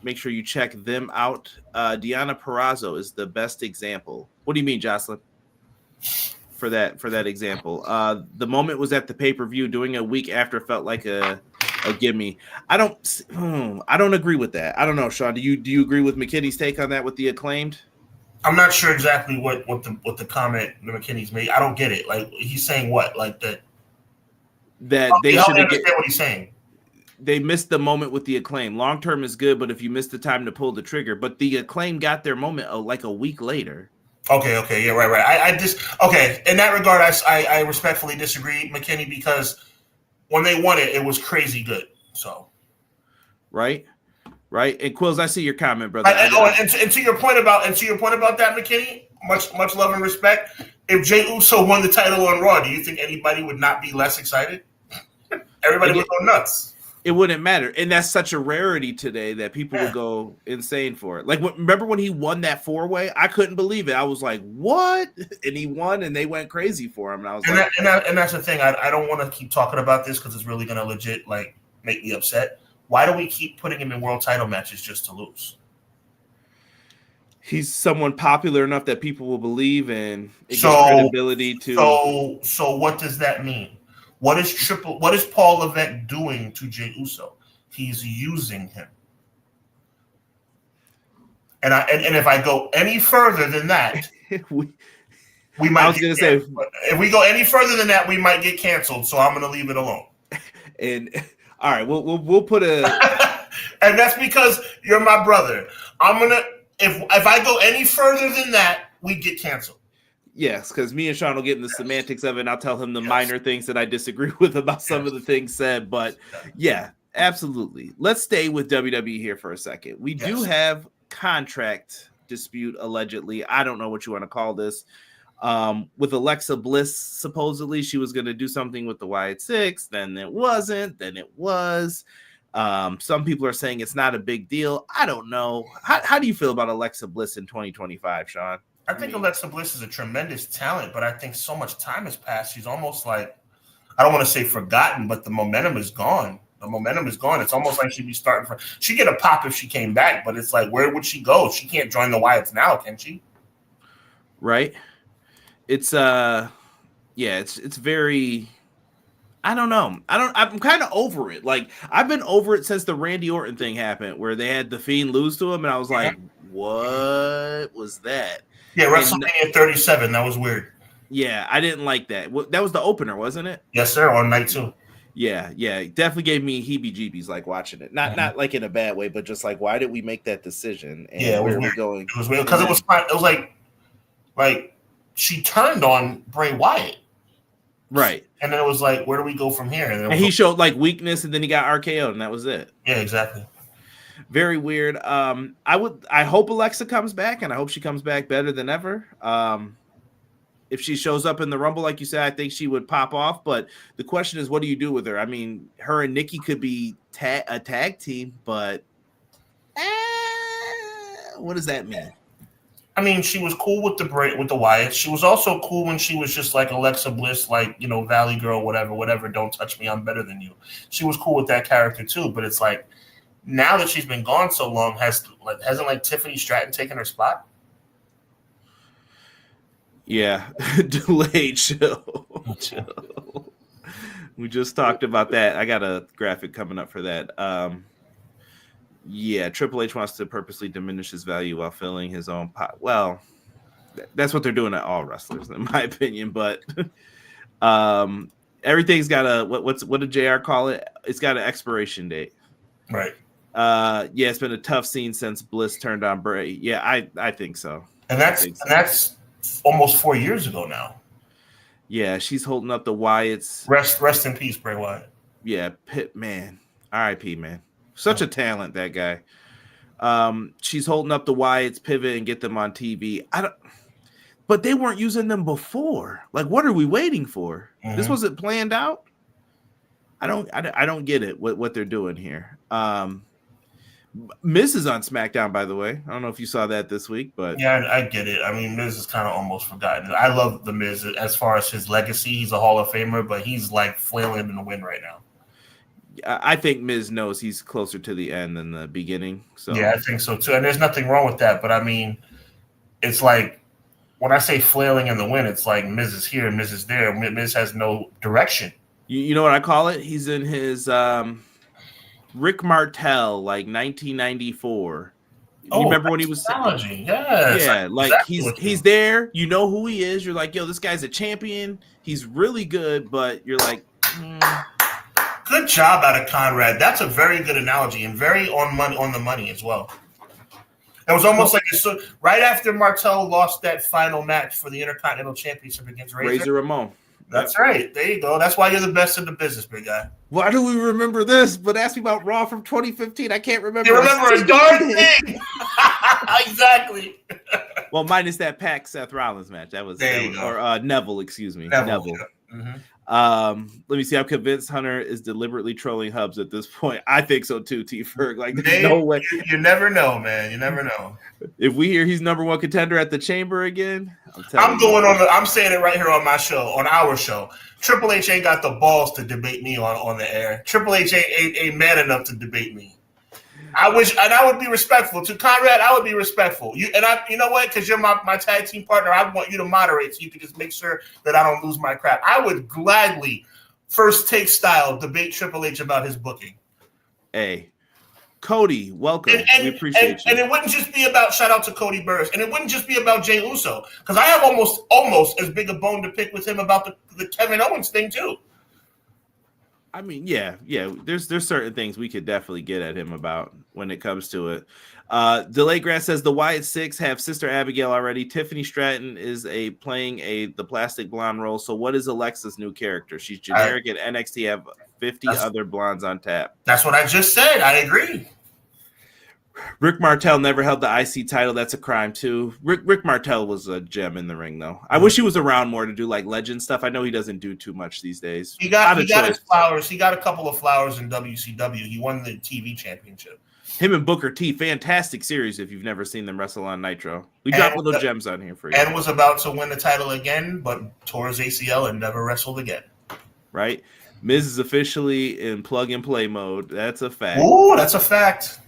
Make sure you check them out. Deonna Purrazzo is the best example. What do you mean, Jocelyn? For that example, the moment was at the pay-per-view. Doing a week after felt like a gimme. I don't agree with that. I don't know, Sean. Do you agree with McKinney's take on that with the Acclaimed? I'm not sure exactly what the comment that McKinney's made. I don't get it. Like, he's saying what? Like that they should understand what he's saying. They missed the moment with the Acclaim. Long term is good, but if you miss the time to pull the trigger, but the Acclaim got their moment like a week later. Okay, yeah, right. I just in that regard, I respectfully disagree, McKinney, because when they won it, it was crazy good. So, right, and Quills, I see your comment, brother. And to your point about that, McKinney, much love and respect. If Jey Uso won the title on Raw, do you think anybody would not be less excited? Everybody would go nuts. It wouldn't matter, and that's such a rarity today that people would go insane for it. Like, remember when he won that 4-way? I couldn't believe it. I was like, "What?" And he won, and they went crazy for him. And I was and that's the thing. I don't want to keep talking about this because it's really going to legit make me upset. Why do we keep putting him in world title matches just to lose? He's someone popular enough that people will believe, and it gives credibility to. So what does that mean? What is Paul Levesque doing to Jey Uso? He's using him. And if I go any further than that, we might. I was going to say, if we go any further than that, we might get canceled. So I'm going to leave it alone. And all right, we'll put a. And that's because you're my brother. I'm gonna if I go any further than that, we get canceled. Yes, because me and Sean will get in the semantics of it, and I'll tell him the minor things that I disagree with about some of the things said. But yeah, absolutely. Let's stay with WWE here for a second. We do have contract dispute, allegedly. I don't know what you want to call this. With Alexa Bliss, supposedly she was going to do something with the Wyatt Six. Then it wasn't. Then it was. Some people are saying it's not a big deal. I don't know. How do you feel about Alexa Bliss in 2025, Sean? I think Alexa Bliss is a tremendous talent, but I think so much time has passed. She's almost like, I don't want to say forgotten, but the momentum is gone. It's almost like she'd be starting from. She'd get a pop if she came back, but it's like, where would she go? She can't join the Wyatts now, can she? Right. It's it's very. I don't know. I'm kind of over it. Like, I've been over it since the Randy Orton thing happened, where they had the Fiend lose to him, and I was like, what was that? Yeah, WrestleMania 37. That was weird. Yeah, I didn't like that. That was the opener, wasn't it? Yes, sir. On night 2. Yeah. It definitely gave me heebie-jeebies like watching it. Not like in a bad way, but just like, why did we make that decision? And it was where weird. Going? It was weird because it was like she turned on Bray Wyatt. Right. And then it was like, where do we go from here? And he showed like weakness, and then he got RKO'd, and that was it. Yeah, exactly. Very weird. I hope Alexa comes back, and I hope she comes back better than ever. If she shows up in the Rumble, like you said, I think she would pop off. But the question is, what do you do with her? I mean, her and Nikki could be a tag team, but what does that mean? I mean, she was cool with the Wyatts. She was also cool when she was just like Alexa Bliss, like, Valley Girl, whatever. Don't touch me, I'm better than you. She was cool with that character too. But it's like, now that she's been gone so long, hasn't Tiffany Stratton taken her spot? Yeah, delayed show. We just talked about that. I got a graphic coming up for that. Yeah, Triple H wants to purposely diminish his value while filling his own pot. Well, that's what they're doing to all wrestlers, in my opinion. But everything's got a what did JR call it? It's got an expiration date. Right. Yeah, it's been a tough scene since Bliss turned on Bray. Yeah, I think so. And that's almost 4 years ago now. Yeah, she's holding up the Wyatts. Rest in peace, Bray Wyatt. Yeah, Pitt, man. R.I.P. man. Such a talent, that guy. She's holding up the Wyatts, pivot, and get them on TV. But they weren't using them before. Like, what are we waiting for? Mm-hmm. This wasn't planned out. I don't get it. What they're doing here. Miz is on SmackDown, by the way. I don't know if you saw that this week, but yeah, I get it. I mean, Miz is kind of almost forgotten. I love the Miz as far as his legacy. He's a Hall of Famer, but he's like flailing in the wind right now. I think Miz knows he's closer to the end than the beginning. So yeah, I think so too. And there's nothing wrong with that. But I mean, it's like when I say flailing in the wind, it's like Miz is here, Miz is there. Miz has no direction. You know what I call it? He's in his Rick Martel, like 1994. You remember when he was technology? Yes. Yeah, like exactly he's there. You know who he is. You're like, yo, this guy's a champion. He's really good, but you're like, Good job out of Conrad. That's a very good analogy and very on the money as well. It was almost like right after Martel lost that final match for the Intercontinental Championship against Razor Ramon. That's right. There you go. That's why you're the best in the business, big guy. Why do we remember this? But ask me about Raw from 2015. I can't remember. You remember a darn thing. Exactly. Well, minus that Pac Seth Rollins match. That was or Neville, excuse me. Neville. Yeah. Mm-hmm. Let me see. I'm convinced Hunter is deliberately trolling Hubs at this point. I think so too, T Ferg. Like, there's no way. You never know, man. You never know. If we hear he's number one contender at the Chamber again, I'm saying it right here on my show, on our show. Triple H ain't got the balls to debate me on the air. Triple H ain't man enough to debate me. I wish, and I would be respectful to Conrad. I would be respectful. You know what? Because you're my tag team partner, I want you to moderate so you can just make sure that I don't lose my crap. I would gladly first take style debate Triple H about his booking. Hey, Cody, welcome. We appreciate you. And it wouldn't just be about shout out to Cody Burris, and it wouldn't just be about Jey Uso because I have almost as big a bone to pick with him about the Kevin Owens thing too. I mean, yeah. There's certain things we could definitely get at him about when it comes to it. Delay Grass says the Wyatt Six have Sister Abigail already. Tiffany Stratton is playing the plastic blonde role. So what is Alexa's new character? She's generic at NXT. Have 50 other blondes on tap. That's what I just said. I agree. Rick Martel never held the IC title. That's a crime too. Rick Martel was a gem in the ring, though. I wish he was around more to do like legend stuff. I know he doesn't do too much these days. He got his flowers. He got a couple of flowers in WCW. He won the TV championship. Him and Booker T, fantastic series. If you've never seen them wrestle on Nitro, we dropped little gems on here for you. And was about to win the title again, but tore his ACL and never wrestled again. Right. Miz is officially in plug and play mode. That's a fact. Ooh, that's a fact.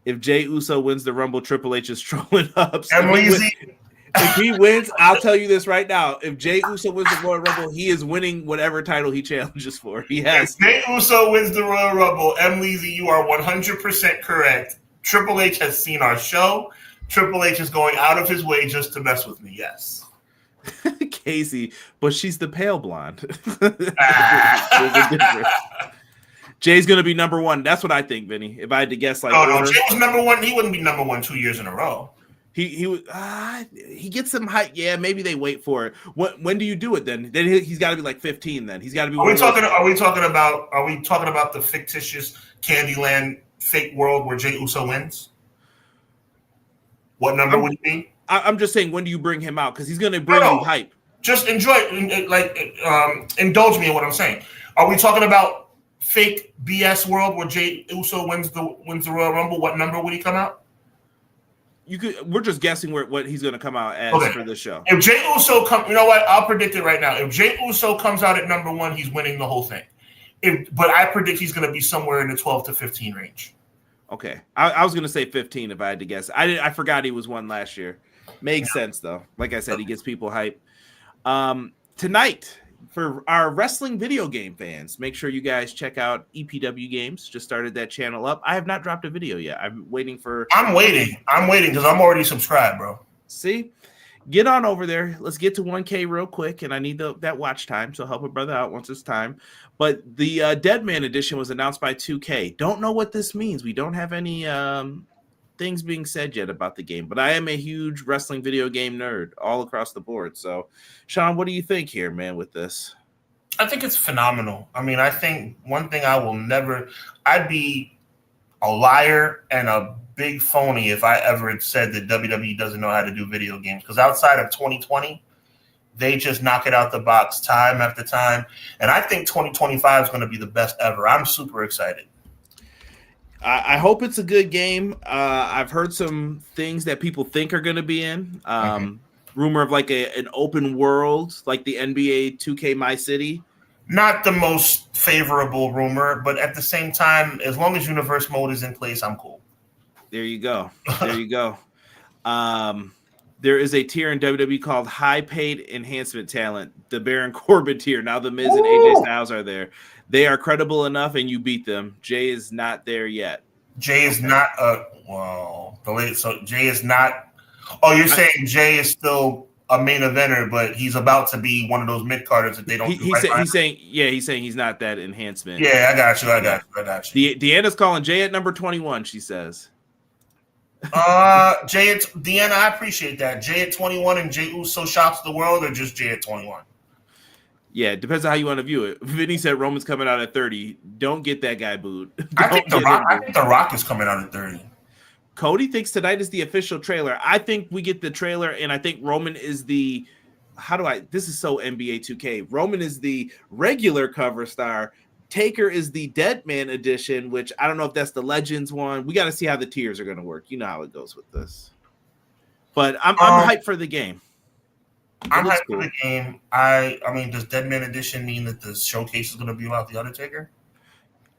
If Jey Uso wins the Rumble, Triple H is trolling up. If he wins, I'll tell you this right now. If Jey Uso wins the Royal Rumble, he is winning whatever title he challenges for. He has. If Jey Uso wins the Royal Rumble, M. Leezy, you are 100% correct. Triple H has seen our show. Triple H is going out of his way just to mess with me, yes. Casey, but she's the pale blonde. There's a difference. Jay's going to be number one. That's what I think, Vinny. If I had to guess, like, no, Jay was number one. He wouldn't be number one 2 years in a row. He gets some hype. Yeah, maybe they wait for it. When do you do it then? Then he's got to be like 15. Then he's got to be. Are we talking about the fictitious Candyland fake world where Jey Uso wins? What number would it be? I'm just saying, when do you bring him out? Because he's going to bring you hype. Just enjoy it. Like, indulge me in what I'm saying. Are we talking about fake BS world where Jey Uso wins the Royal Rumble? What number would he come out? We're just guessing what he's going to come out as for this show. If Jey Uso you know what? I'll predict it right now. If Jey Uso comes out at number one, he's winning the whole thing. But I predict he's going to be somewhere in the 12 to 15 range. Okay, I was going to say 15 if I had to guess. I forgot he was one last year. Makes sense though. Like I said, he gets people hype. Tonight, for our wrestling video game fans, make sure you guys check out EPW Games. Just started that channel up. I have not dropped a video yet. I'm waiting because I'm already subscribed, bro. See, get on over there. Let's get to 1K real quick, and I need that watch time, so help a brother out once it's time. But the Deadman edition was announced by 2K. Don't know what this means. We don't have any things being said yet about the game, but I am a huge wrestling video game nerd all across the board. So, Sean, what do you think here, man, with this? I think it's phenomenal. I mean, I think one thing I'd be a liar and a big phony if I ever had said that WWE doesn't know how to do video games, because outside of 2020, they just knock it out the box time after time. And I think 2025 is going to be the best ever. I'm super excited. I hope it's a good game. I've heard some things that people think are going to be in. Rumor of like an open world, like the NBA 2K My City. Not the most favorable rumor, but at the same time, as long as universe mode is in place, I'm cool. There you go. There you go. There is a tier in WWE called High Paid Enhancement Talent, the Baron Corbin tier. Now the Miz and AJ Styles are there. They are credible enough, and you beat them. Jay is not there yet. Jay is not so Jay is not. Oh, you're saying Jay is still a main eventer, but he's about to be one of those mid carders that they don't. He's saying he's not that enhancement. Yeah, I got you. Deanna's calling Jay at number 21. She says. Jay at Deanna, I appreciate that. Jay at 21 and Jay Uso shocks the world, or just Jay at 21. Yeah, it depends on how you want to view it. Vinny said Roman's coming out at 30. Don't get that guy booed. I think The Rock is coming out at 30. Cody thinks tonight is the official trailer. I think we get the trailer, and I think Roman is the this is so NBA 2K. Roman is the regular cover star. Taker is the Deadman edition, which I don't know if that's the Legends one. We got to see how the tiers are going to work. You know how it goes with this. But I'm hyped for the game. I'm hyped for the game. I mean, does Deadman Edition mean that the showcase is going to be about The Undertaker?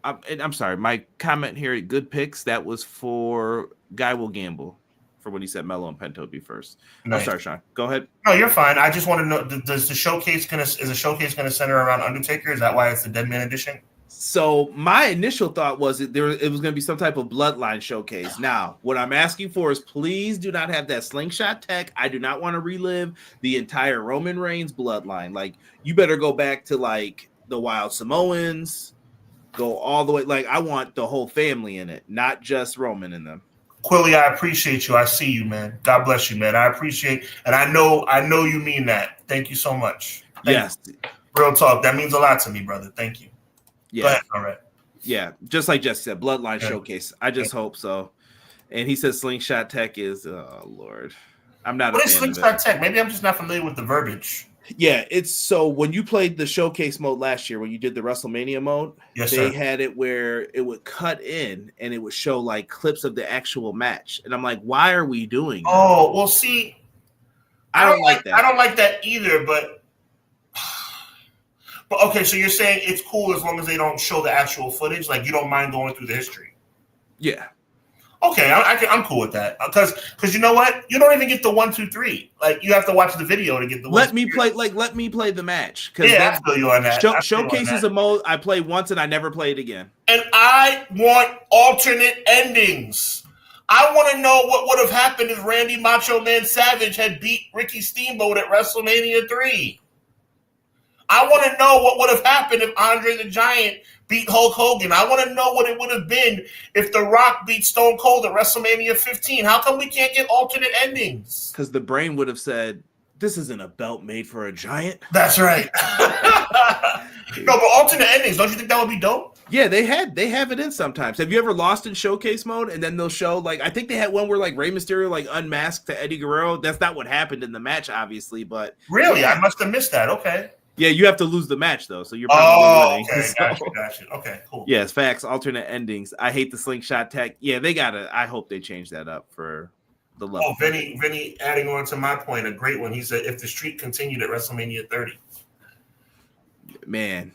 I'm sorry. My comment here, good picks, that was for Guy Will Gamble for when he said Mello and Pento would be first. Nice. I'm sorry, Sean. Go ahead. No, you're fine. I just want to know, is the showcase going to center around Undertaker? Is that why it's the Deadman Edition? So my initial thought was it was going to be some type of bloodline showcase. Now, what I'm asking for is please do not have that slingshot tech. I do not want to relive the entire Roman Reigns bloodline. Like, you better go back to like the Wild Samoans, go all the way. Like, I want the whole family in it, not just Roman in them. Quilly, I appreciate you. I see you, man. God bless you, man. I appreciate, and I know you mean that. Thank you so much. Yes. Real talk. That means a lot to me, brother. Thank you. Yeah. Go ahead. All right. Yeah. Just like Jesse said, bloodline showcase. I just hope so. And he says slingshot tech is, oh Lord. I'm not a fan of it. What is slingshot tech? Maybe I'm just not familiar with the verbiage. Yeah, it's so when you played the showcase mode last year, when you did the WrestleMania mode, they had it where it would cut in and it would show like clips of the actual match. And I'm like, why are we doing that? Oh, well, see, I don't like that. I don't like that either, but okay, so you're saying it's cool as long as they don't show the actual footage? Like, you don't mind going through the history? Yeah. Okay, I'm cool with that because you know what? You don't even get the 1, 2, 3. Like, you have to watch the video to get the. Let me play the match. Yeah, I feel you on that. Showcase is a mode I played once and I never played again. And I want alternate endings. I want to know what would have happened if Randy Macho Man Savage had beat Ricky Steamboat at WrestleMania 3. I want to know what would have happened if Andre the Giant beat Hulk Hogan. I want to know what it would have been if The Rock beat Stone Cold at WrestleMania 15. How come we can't get alternate endings? Because the brain would have said, this isn't a belt made for a giant. That's right. No, but alternate endings, don't you think that would be dope? Yeah, they have it in sometimes. Have you ever lost in showcase mode and then they'll show, like, I think they had one where like Rey Mysterio like unmasked to Eddie Guerrero. That's not what happened in the match, obviously, but really, I must have missed that. Okay. Yeah, you have to lose the match though, so you're probably winning. Okay, gotcha. Okay, cool. Yes, facts. Alternate endings. I hate the slingshot tech. Yeah, they gotta. I hope they change that up for the level. Oh, Vinny, adding on to my point, a great one. He said, "If the streak continued at WrestleMania 30." Man,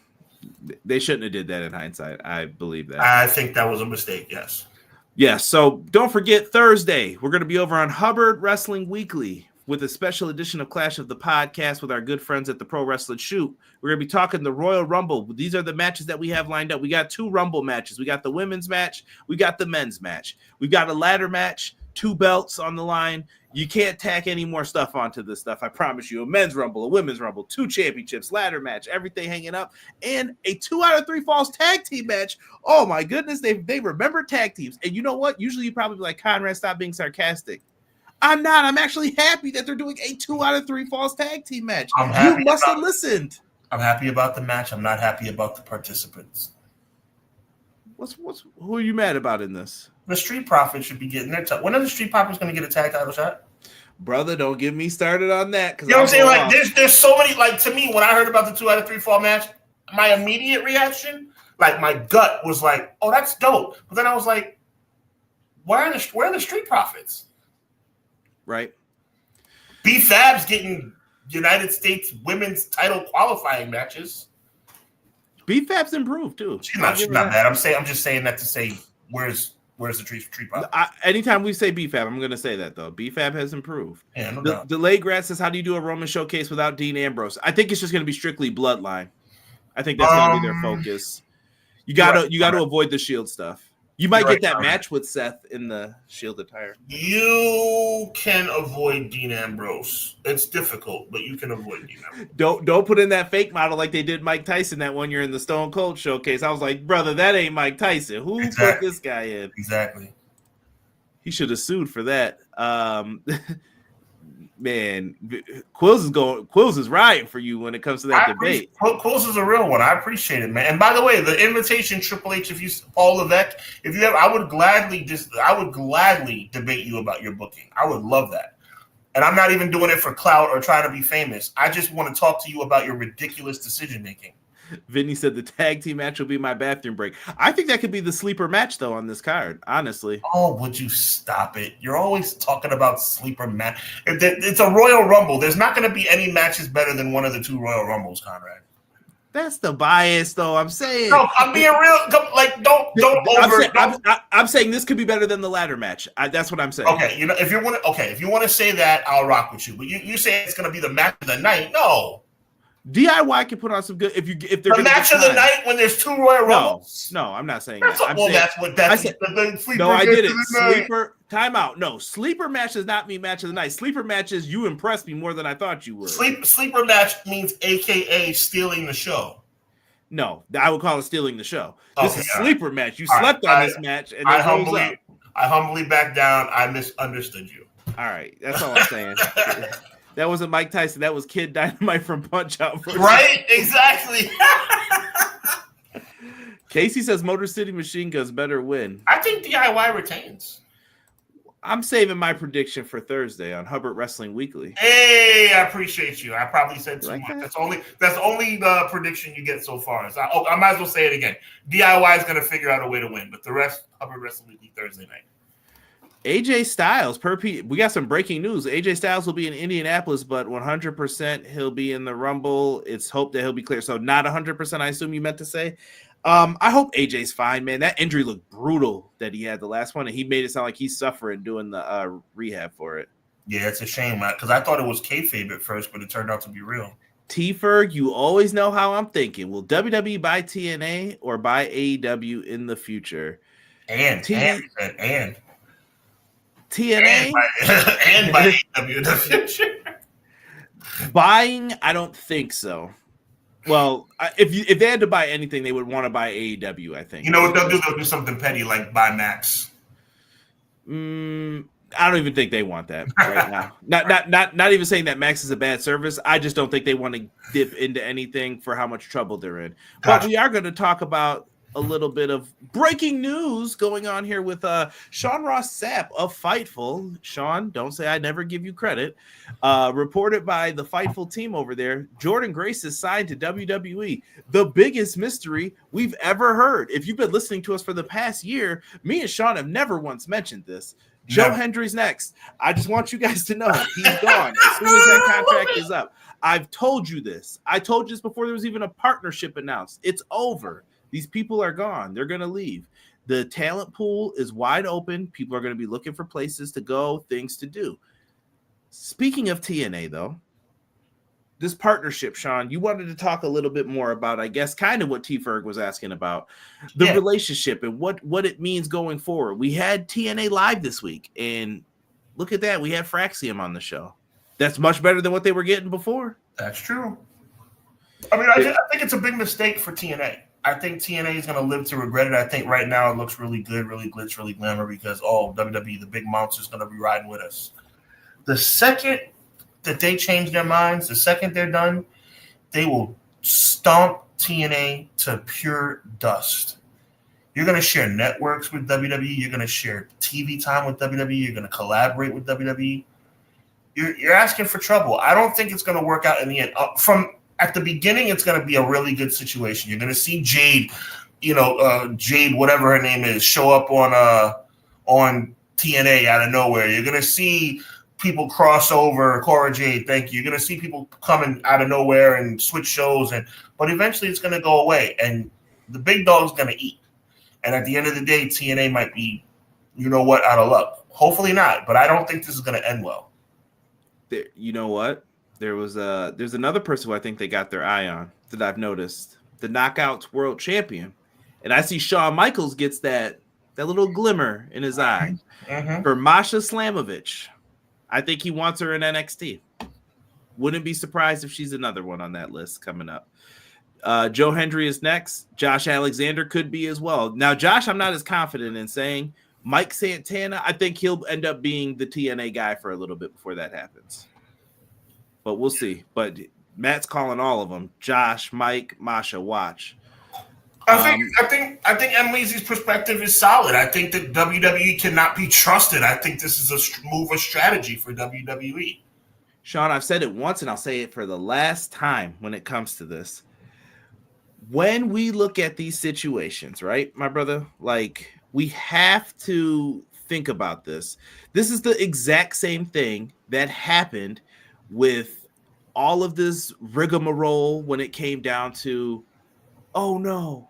they shouldn't have did that in hindsight. I believe that. I think that was a mistake. Yes. Yeah. So don't forget Thursday. We're gonna be over on Hubbard Wrestling Weekly with a special edition of Clash of the Podcast with our good friends at the Pro Wrestling Shoot. We're going to be talking the Royal Rumble. These are the matches that we have lined up. We got 2 Rumble matches. We got the women's match. We got the men's match. We got a ladder match, 2 belts on the line. You can't tack any more stuff onto this stuff. I promise you. A men's Rumble, a women's Rumble, 2 championships, ladder match, everything hanging up, and a 2 out of 3 falls tag team match. Oh my goodness, they remember tag teams. And you know what? Usually you probably be like, Conrad, stop being sarcastic. I'm not. I'm actually happy that they're doing a 2 out of 3 falls tag team match. You must have listened. I'm happy about the match. I'm not happy about the participants. Who are you mad about in this? The Street Profits should be getting their time. When are the Street Profits going to get a tag title shot? Brother, don't get me started on that. You know what I'm saying? Like, there's so many. Like, to me, when I heard about the 2 out of 3 fall match, my immediate reaction, like my gut was like, "Oh, that's dope." But then I was like, where are the Street Profits? Right. B-Fab's getting United States women's title qualifying matches. B-Fab's improved too. She's not bad. I'm just saying that to say where's the Street Profits? Anytime we say B-Fab, I'm going to say that though. B-Fab has improved. Yeah, no doubt. Delay Grad says, "How do you do a Roman showcase without Dean Ambrose?" I think it's just going to be strictly Bloodline. I think that's going to be their focus. You got to avoid the Shield stuff. You might get that match with Seth in the Shield attire. You can avoid Dean Ambrose. It's difficult, but you can avoid Dean Ambrose. Don't put in that fake model like they did Mike Tyson that one year in the Stone Cold showcase. I was like, brother, that ain't Mike Tyson. Who put this guy in? Exactly. He should have sued for that. Man, Quills is riding for you when it comes to that debate. Quills is a real one. I appreciate it, man. And by the way, the invitation, Triple H, Paul Levesque, if you ever, I would gladly debate you about your booking. I would love that. And I'm not even doing it for clout or trying to be famous. I just want to talk to you about your ridiculous decision making. Vinny said the tag team match will be my bathroom break. I think that could be the sleeper match, though, on this card, honestly. Oh, would you stop it? You're always talking about sleeper match. It's a Royal Rumble. There's not going to be any matches better than one of the 2 Royal Rumbles, Conrad. That's the bias, though. I'm saying. No, I'm being real. Like, don't over. I'm saying this could be better than the ladder match. That's what I'm saying. Okay, if you want to say that, I'll rock with you. But you say it's going to be the match of the night? No. DIY can put on some good if they're the match of the night when there's 2 Royal Rumbles. No, I'm not saying that. I did it. Sleeper timeout. No, sleeper match does not mean match of the night. Sleeper matches, you impressed me more than I thought you would. Sleeper match means AKA stealing the show. No, I would call it stealing the show. This is sleeper match. You slept on this match, and I humbly back down. I misunderstood you. All right, that's all I'm saying. That wasn't Mike Tyson. That was Kid Dynamite from Punch-Out. Right? Exactly. Casey says Motor City Machine Guns better win. I think DIY retains. I'm saving my prediction for Thursday on Hubbard Wrestling Weekly. Hey, I appreciate you. I probably said too much. That's only the prediction you get so far. So I might as well say it again. DIY is going to figure out a way to win, but the rest, Hubbard Wrestling Weekly Thursday night. AJ Styles, we got some breaking news. AJ Styles will be in Indianapolis, but 100% he'll be in the Rumble. It's hoped that he'll be clear. So not 100%, I assume you meant to say. I hope AJ's fine, man. That injury looked brutal that he had the last one, and he made it sound like he's suffering doing the rehab for it. Yeah, it's a shame, because I thought it was kayfabe at first, but it turned out to be real. T-Ferg, you always know how I'm thinking. Will WWE buy TNA or buy AEW in the future? And TNA and by AEW in the future. Buying, I don't think so. Well, if they had to buy anything, they would want to buy AEW, I think. You know what they'll do? They'll do something petty like buy Max. I don't even think they want that right now. Not even saying that Max is a bad service. I just don't think they want to dip into anything for how much trouble they're in. But we are going to talk about a little bit of breaking news going on here with Sean Ross Sapp of Fightful. Sean, don't say I never give you credit. Reported by the Fightful team over there, Jordan Grace is signed to WWE. The biggest mystery we've ever heard. If you've been listening to us for the past year, me and Sean have never once mentioned this. Joe Hendry's next. I just want you guys to know he's gone as soon as that contract is up. I've told you this. I told you this before there was even a partnership announced. It's over. These people are gone. They're going to leave. The talent pool is wide open. People are going to be looking for places to go, things to do. Speaking of TNA, though, this partnership, Sean, you wanted to talk a little bit more about, I guess, kind of what T. Ferg was asking about, the relationship and what it means going forward. We had TNA Live this week, and look at that. We had Fraxium on the show. That's much better than what they were getting before. That's true. I mean, I think it's a big mistake for TNA. I think TNA is going to live to regret it. I think right now it looks really good, really glitz, really glamour because, WWE, the big monster, is going to be riding with us. The second that they change their minds, the second they're done, they will stomp TNA to pure dust. You're going to share networks with WWE. You're going to share TV time with WWE. You're going to collaborate with WWE. You're asking for trouble. I don't think it's going to work out in the end. At the beginning, it's going to be a really good situation. You're going to see Jade, Jade, whatever her name is, show up on TNA out of nowhere. You're going to see people cross over. Cora Jade, thank you. You're going to see people coming out of nowhere and switch shows, but eventually it's going to go away, and the big dog's going to eat. And at the end of the day, TNA might be, out of luck. Hopefully not, but I don't think this is going to end well. You know what? There's another person who I think they got their eye on that I've noticed, the Knockouts World Champion, and I see Shawn Michaels gets that little glimmer in his eye for Masha Slamovich. I think he wants her in NXT. Wouldn't be surprised if she's another one on that list coming up. Joe Hendry is next. Josh Alexander could be as well. Now, Josh, I'm not as confident in saying. Mike Santana, I think he'll end up being the TNA guy for a little bit before that happens. But we'll see. But Matt's calling all of them. Josh, Mike, Masha, watch. I think M. Leesy's perspective is solid. I think that WWE cannot be trusted. I think this is a move of strategy for WWE. Sean, I've said it once and I'll say it for the last time when it comes to this. When we look at these situations, right, my brother, we have to think about this. This is the exact same thing that happened with all of this rigmarole when it came down to, oh no,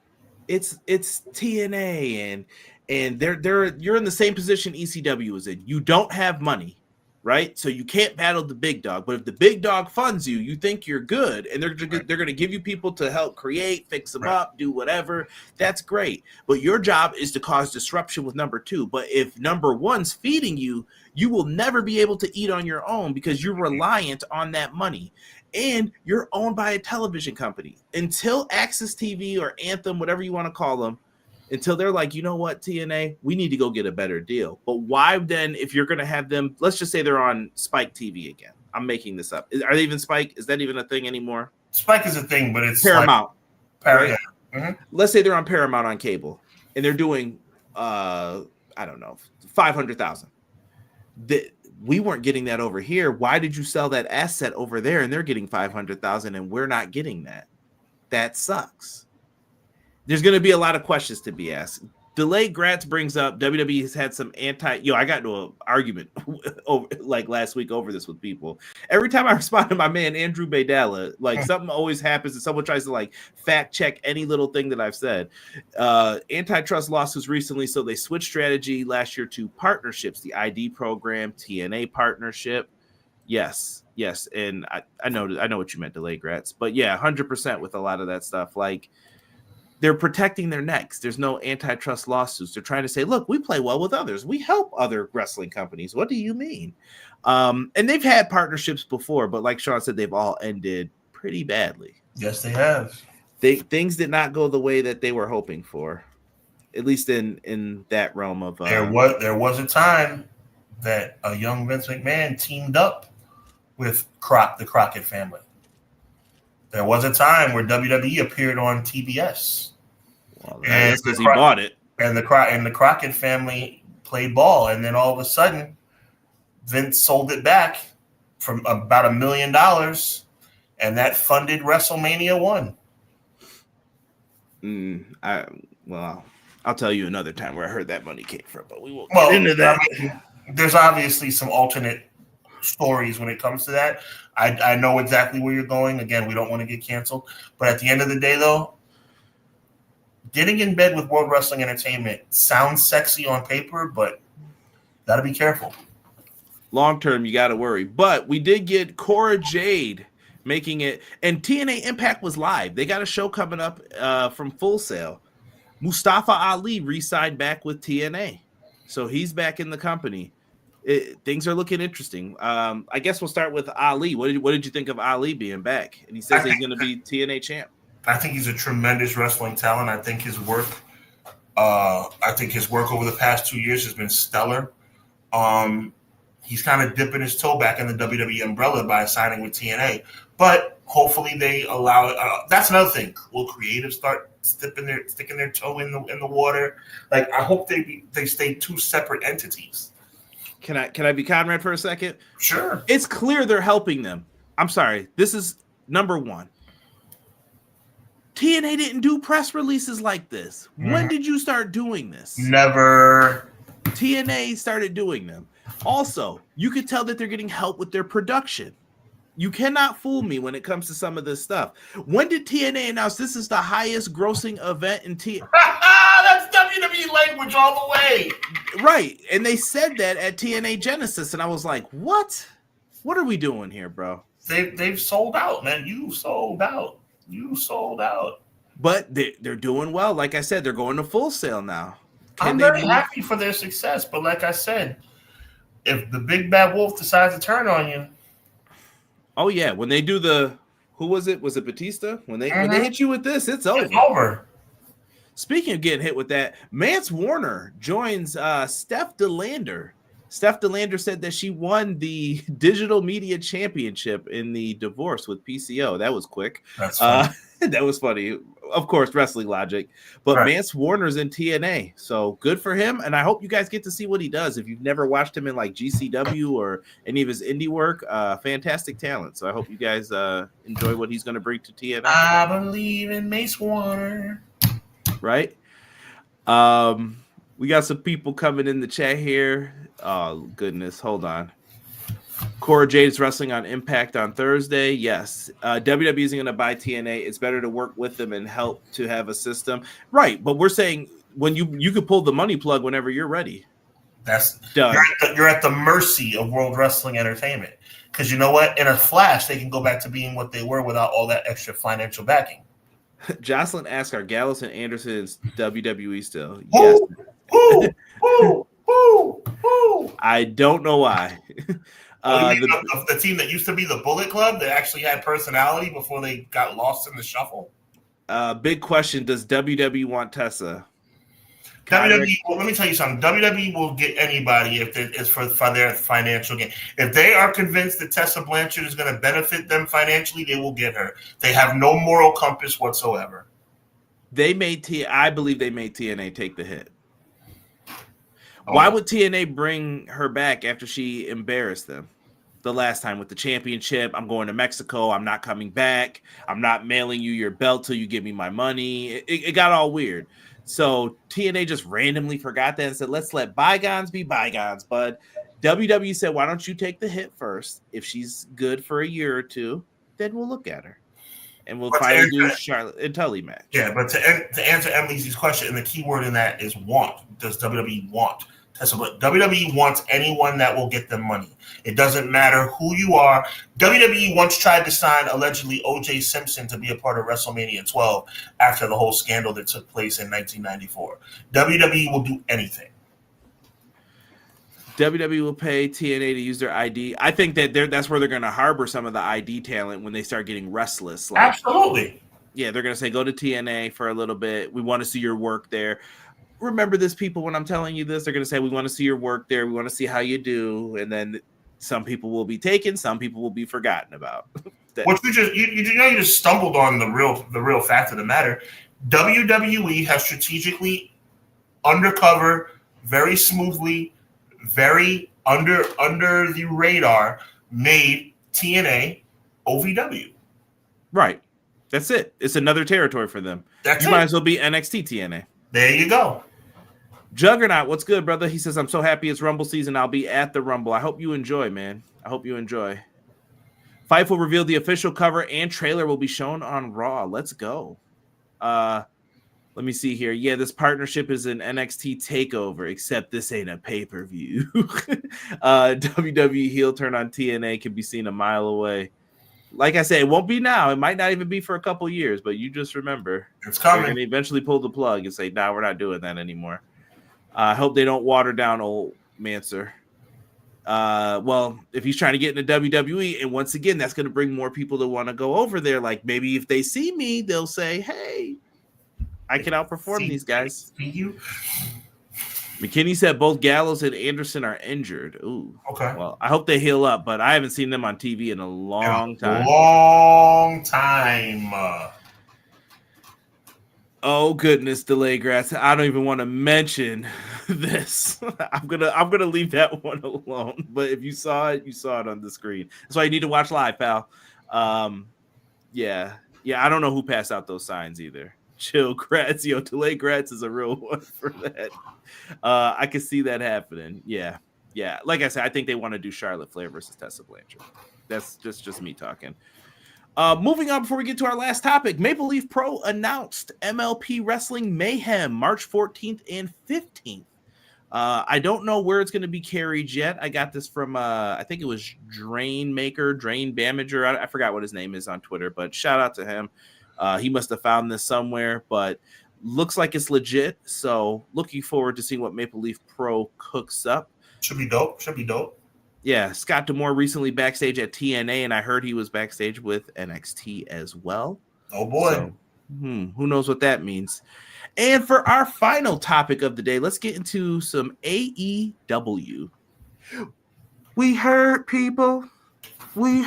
it's TNA and you're in the same position ECW is in. You don't have money, right? So you can't battle the big dog. But if the big dog funds you, you think you're good, and they're going to give you people to help create, fix them up, do whatever. That's great. But your job is to cause disruption with number two. But if number one's feeding you, you will never be able to eat on your own because you're reliant on that money. And you're owned by a television company. Until Access TV or Anthem, whatever you want to call them, until they're like, you know what, TNA, we need to go get a better deal. But why then, if you're going to have them, let's just say they're on Spike TV again. I'm making this up. Are they even Spike? Is that even a thing anymore? Spike is a thing, but it's Paramount. Right? Let's say they're on Paramount on cable, and they're doing, I don't know, 500,000. We weren't getting that over here. Why did you sell that asset over there and they're getting 500,000 and we're not getting that? That sucks. There's going to be a lot of questions to be asked. Delayed Grants brings up WWE has had some I got into an argument over, last week over this with people. Every time I respond to my man Andrew Baydala, something always happens and someone tries to fact check any little thing that I've said. Antitrust lawsuits recently, so they switched strategy last year to partnerships, the ID program, TNA partnership. Yes, and I know what you meant, Delayed Grants, but yeah, 100% with a lot of that stuff. They're protecting their necks. There's no antitrust lawsuits. They're trying to say, look, we play well with others. We help other wrestling companies. What do you mean? And they've had partnerships before, but like Sean said, they've all ended pretty badly. Yes, they have. Things did not go the way that they were hoping for, at least in that realm of. There was a time that a young Vince McMahon teamed up with the Crockett family. There was a time where WWE appeared on TBS. Well, that's because he bought it. And the Crockett family played ball. And then all of a sudden, Vince sold it back for about $1 million. And that funded WrestleMania 1. I'll tell you another time where I heard that money came from, but we won't get into that. There's obviously some alternate stories when it comes to that. I know exactly where you're going. Again, we don't want to get canceled. But at the end of the day, though, getting in bed with World Wrestling Entertainment sounds sexy on paper, but got to be careful. Long term, you got to worry. But we did get Cora Jade making it, and TNA Impact was live. They got a show coming up from Full Sail. Mustafa Ali re-signed back with TNA, so he's back in the company. Things are looking interesting. I guess we'll start with Ali. What did you think of Ali being back? And he says he's going to be TNA champ. I think he's a tremendous wrestling talent. I think his work over the past 2 years has been stellar. He's kind of dipping his toe back in the WWE umbrella by signing with TNA, but hopefully they allow it. That's another thing. Will creatives start sticking their toe in the water? Like, I hope they stay two separate entities. Can I be Conrad for a second? Sure. It's clear they're helping them. I'm sorry. This is number one. TNA didn't do press releases like this. When did you start doing this? Never. TNA started doing them. Also, you could tell that they're getting help with their production. You cannot fool me when it comes to some of this stuff. When did TNA announce this is the highest grossing event in TNA? That's WWE language all the way. Right. And they said that at TNA Genesis, and I was like, what? What are we doing here, bro? They've sold out, man. You sold out. But they're doing well. Like I said, they're going to Full Sail now. I'm very happy for their success, but like I said, if the big bad wolf decides to turn on you. Oh, yeah. When they do who was it? Was it Batista? When they hit you with this, it's over. It's over. Speaking of getting hit with that, Mance Warner joins Steph DeLander. Steph DeLander said that she won the Digital Media Championship in the divorce with PCO. That was quick. That's funny. That was funny. Of course, wrestling logic. But right. Mance Warner's in TNA, so good for him. And I hope you guys get to see what he does. If you've never watched him in like GCW or any of his indie work, fantastic talent. So I hope you guys enjoy what he's going to bring to TNA. I believe in Mace Warner. Right? We got some people coming in the chat here. Oh, goodness. Hold on. Cora Jade is wrestling on Impact on Thursday. Yes. WWE isn't going to buy TNA. It's better to work with them and help to have a system. Right. But we're saying when you could pull the money plug whenever you're ready. That's done. You're at the mercy of World Wrestling Entertainment. Because you know what? In a flash, they can go back to being what they were without all that extra financial backing. Jocelyn asks, are Gallows and Anderson's WWE still? Ooh, yes. Ooh. I don't know why. The team that used to be the Bullet Club that actually had personality before they got lost in the shuffle. Big question: does WWE want Tessa? WWE. Well, let me tell you something. WWE will get anybody if it's for their financial gain. If they are convinced that Tessa Blanchard is going to benefit them financially, they will get her. They have no moral compass whatsoever. I believe they made TNA take the hit. Why would TNA bring her back after she embarrassed them the last time with the championship? I'm going to Mexico. I'm not coming back. I'm not mailing you your belt till you give me my money. It got all weird. So TNA just randomly forgot that and said, let's let bygones be bygones. But WWE said, why don't you take the hit first? If she's good for a year or two, then we'll look at her. And we'll finally do Charlotte and Tully match. Yeah, but to answer Emily's question, and the key word in that is want. Does WWE want? But WWE wants anyone that will get them money. It doesn't matter who you are. WWE once tried to sign, allegedly, O.J. Simpson to be a part of WrestleMania 12 after the whole scandal that took place in 1994. WWE will do anything. WWE will pay TNA to use their ID. I think that that's where they're going to harbor some of the ID talent when they start getting restless. Like, absolutely. Yeah, they're going to say, go to TNA for a little bit. We want to see your work there. Remember this, people, when I'm telling you this, they're going to say, we want to see your work there. We want to see how you do. And then some people will be taken. Some people will be forgotten about. What you just stumbled on the real fact of the matter. WWE has strategically, undercover, very smoothly, very under the radar, made TNA OVW. Right. That's it. It's another territory for them. You might as well be NXT TNA. There you go. Juggernaut, what's good, brother? He says, I'm so happy it's Rumble season. I'll be at the Rumble. I hope you enjoy, man. I hope you enjoy. Fightful revealed the official cover and trailer will be shown on Raw. Let's go. Let me see here. Yeah, this partnership is an NXT takeover, except this ain't a pay-per-view. WWE heel turn on TNA can be seen a mile away. Like I said, it won't be now. It might not even be for a couple years, but you just remember. It's coming. They're going to eventually pull the plug and say, nah, we're not doing that anymore. I hope they don't water down old Manser. Well, if he's trying to get into WWE, and once again, that's going to bring more people to want to go over there. Like maybe if they see me, they'll say, hey, I can outperform these guys. See you. McKinney said both Gallows and Anderson are injured. Ooh. Okay. Well, I hope they heal up, but I haven't seen them on TV in a long time. Long time. Oh goodness, delay grass. I don't even want to mention this. I'm gonna leave that one alone. But if you saw it, you saw it on the screen. That's why you need to watch live, pal. Yeah. I don't know who passed out those signs either. Chill, Gratz. Yo, delay Gratz is a real one for that. I can see that happening. Yeah. Like I said, I think they want to do Charlotte Flair versus Tessa Blanchard. That's just me talking. Moving on before we get to our last topic, Maple Leaf Pro announced MLP Wrestling Mayhem March 14th and 15th. I don't know where it's going to be carried yet. I got this from, I think it was Drain Bamager. I forgot what his name is on Twitter, but shout out to him. He must have found this somewhere, but looks like it's legit. So looking forward to seeing what Maple Leaf Pro cooks up. Should be dope. Yeah, Scott D'Amore recently backstage at TNA, and I heard he was backstage with NXT as well. Oh, boy. So, who knows what that means. And for our final topic of the day, let's get into some AEW. We hurt people. We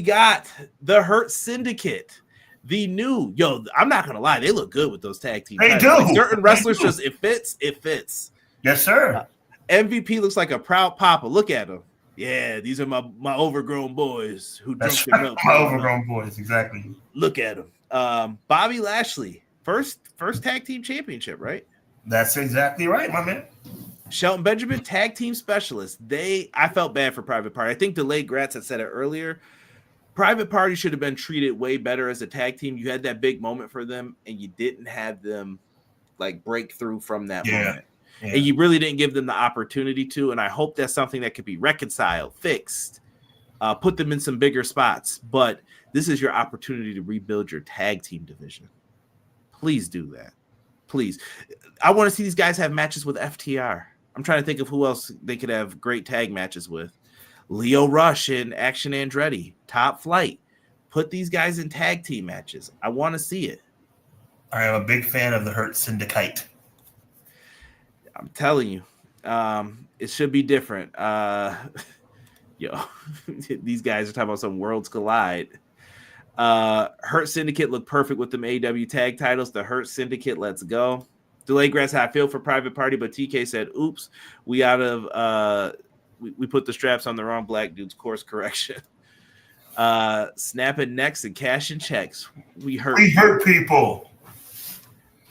got the Hurt Syndicate. The new, I'm not going to lie. They look good with those tag teams. They do. Like certain wrestlers it fits. Yes, sir. MVP looks like a proud papa. Look at him. Yeah, these are my overgrown boys who drink the milk. My overgrown boys, exactly. Look at him. Bobby Lashley, first tag team championship, right? That's exactly right, my man. Shelton Benjamin, tag team specialist. I felt bad for Private Party. I think Delayed Gratz had said it earlier. Private Party should have been treated way better as a tag team. You had that big moment for them, and you didn't have them like break through from that moment. Yeah. And you really didn't give them the opportunity to, and I hope that's something that could be reconciled, fixed, put them in some bigger spots. But this is your opportunity to rebuild your tag team division. Please do that. Please. I want to see these guys have matches with FTR. I'm trying to think of who else they could have great tag matches with. Leo Rush and Action Andretti, Top Flight. Put these guys in tag team matches. I want to see it. I am a big fan of the Hurt Syndicate. I'm telling you, it should be different. These guys are talking about some worlds collide. Hurt Syndicate looked perfect with them AEW tag titles. The Hurt Syndicate, let's go. Delay Grass, how I feel for Private Party, but TK said, oops, we put the straps on the wrong black dudes. Course correction. Snapping necks and cashing checks. We hurt people.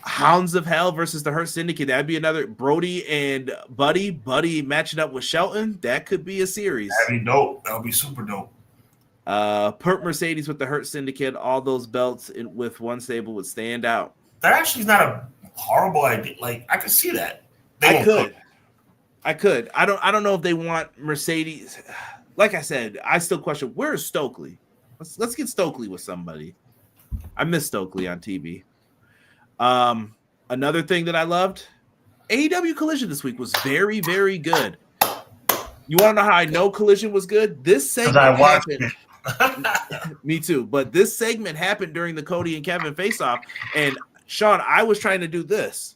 Hounds of Hell versus the Hurt Syndicate. That'd be another Brody and Buddy matching up with Shelton. That could be a series. That'd be dope. That would be super dope. Pert Mercedes with the Hurt Syndicate. All those belts with one stable would stand out. That actually is not a horrible idea. Like I could see that. I could. I don't know if they want Mercedes. Like I said, I still question where is Stokely. Let's get Stokely with somebody. I miss Stokely on TV. Another thing that I loved, AEW Collision this week was very, very good. You want to know how I know Collision was good? This segment happened. Me too. But this segment happened during the Cody and Kevin face-off. And Sean, I was trying to do this.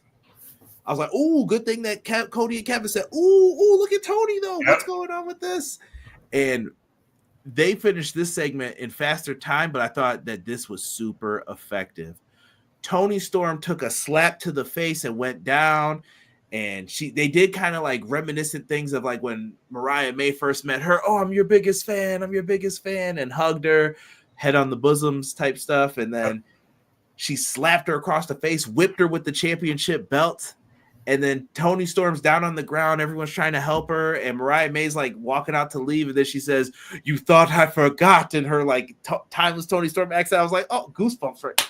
I was like, "Ooh, good thing that Cody and Kevin said, ooh, look at Tony though. Yep. What's going on with this?" And they finished this segment in faster time, but I thought that this was super effective. Tony Storm took a slap to the face and went down, and they did kind of like reminiscent things of like when Mariah May first met her. "Oh, I'm your biggest fan, and hugged her, head on the bosoms type stuff. And then she slapped her across the face, whipped her with the championship belt. And then Tony Storm's down on the ground. Everyone's trying to help her. And Mariah May's like walking out to leave. And then she says, "You thought I forgot." And her like timeless Tony Storm accent. I was like, oh, goosebumps, right?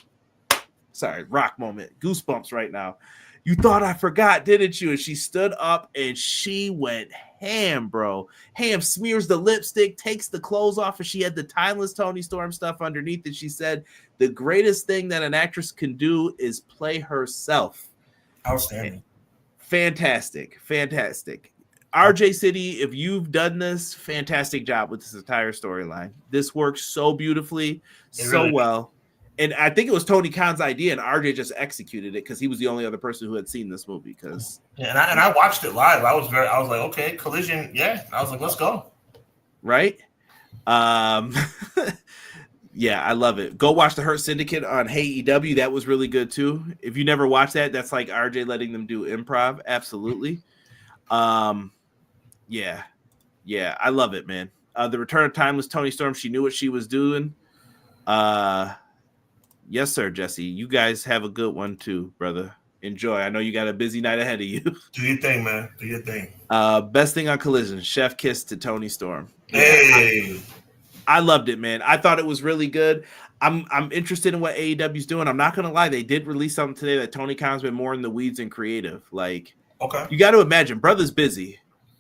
sorry, rock moment, goosebumps right now. You thought I forgot, didn't you? And she stood up and she went ham, bro. Ham, smears the lipstick, takes the clothes off, and she had the timeless Toni Storm stuff underneath. And she said, the greatest thing that an actress can do is play herself. Outstanding. Fantastic. RJ City, if you've done this, fantastic job with this entire storyline. This works so beautifully, so well. And I think it was Tony Khan's idea, and RJ just executed it because he was the only other person who had seen this movie. And I watched it live. I was like, okay, Collision, yeah. I was like, let's go. Right? Yeah, I love it. Go watch the Hurt Syndicate on HeyEW. That was really good too. If you never watched that, that's like RJ letting them do improv. Absolutely. Yeah, I love it, man. The return of timeless Toni Storm. She knew what she was doing. Yes, sir, Jesse. You guys have a good one too, brother. Enjoy. I know you got a busy night ahead of you. Do your thing, man. Do your thing. Best thing on Collision, chef kiss to Toni Storm. Hey. I loved it, man. I thought it was really good. I'm interested in what AEW's doing. I'm not gonna lie, they did release something today that Tony Khan's been more in the weeds and creative. Like, okay, you got to imagine, brother's busy.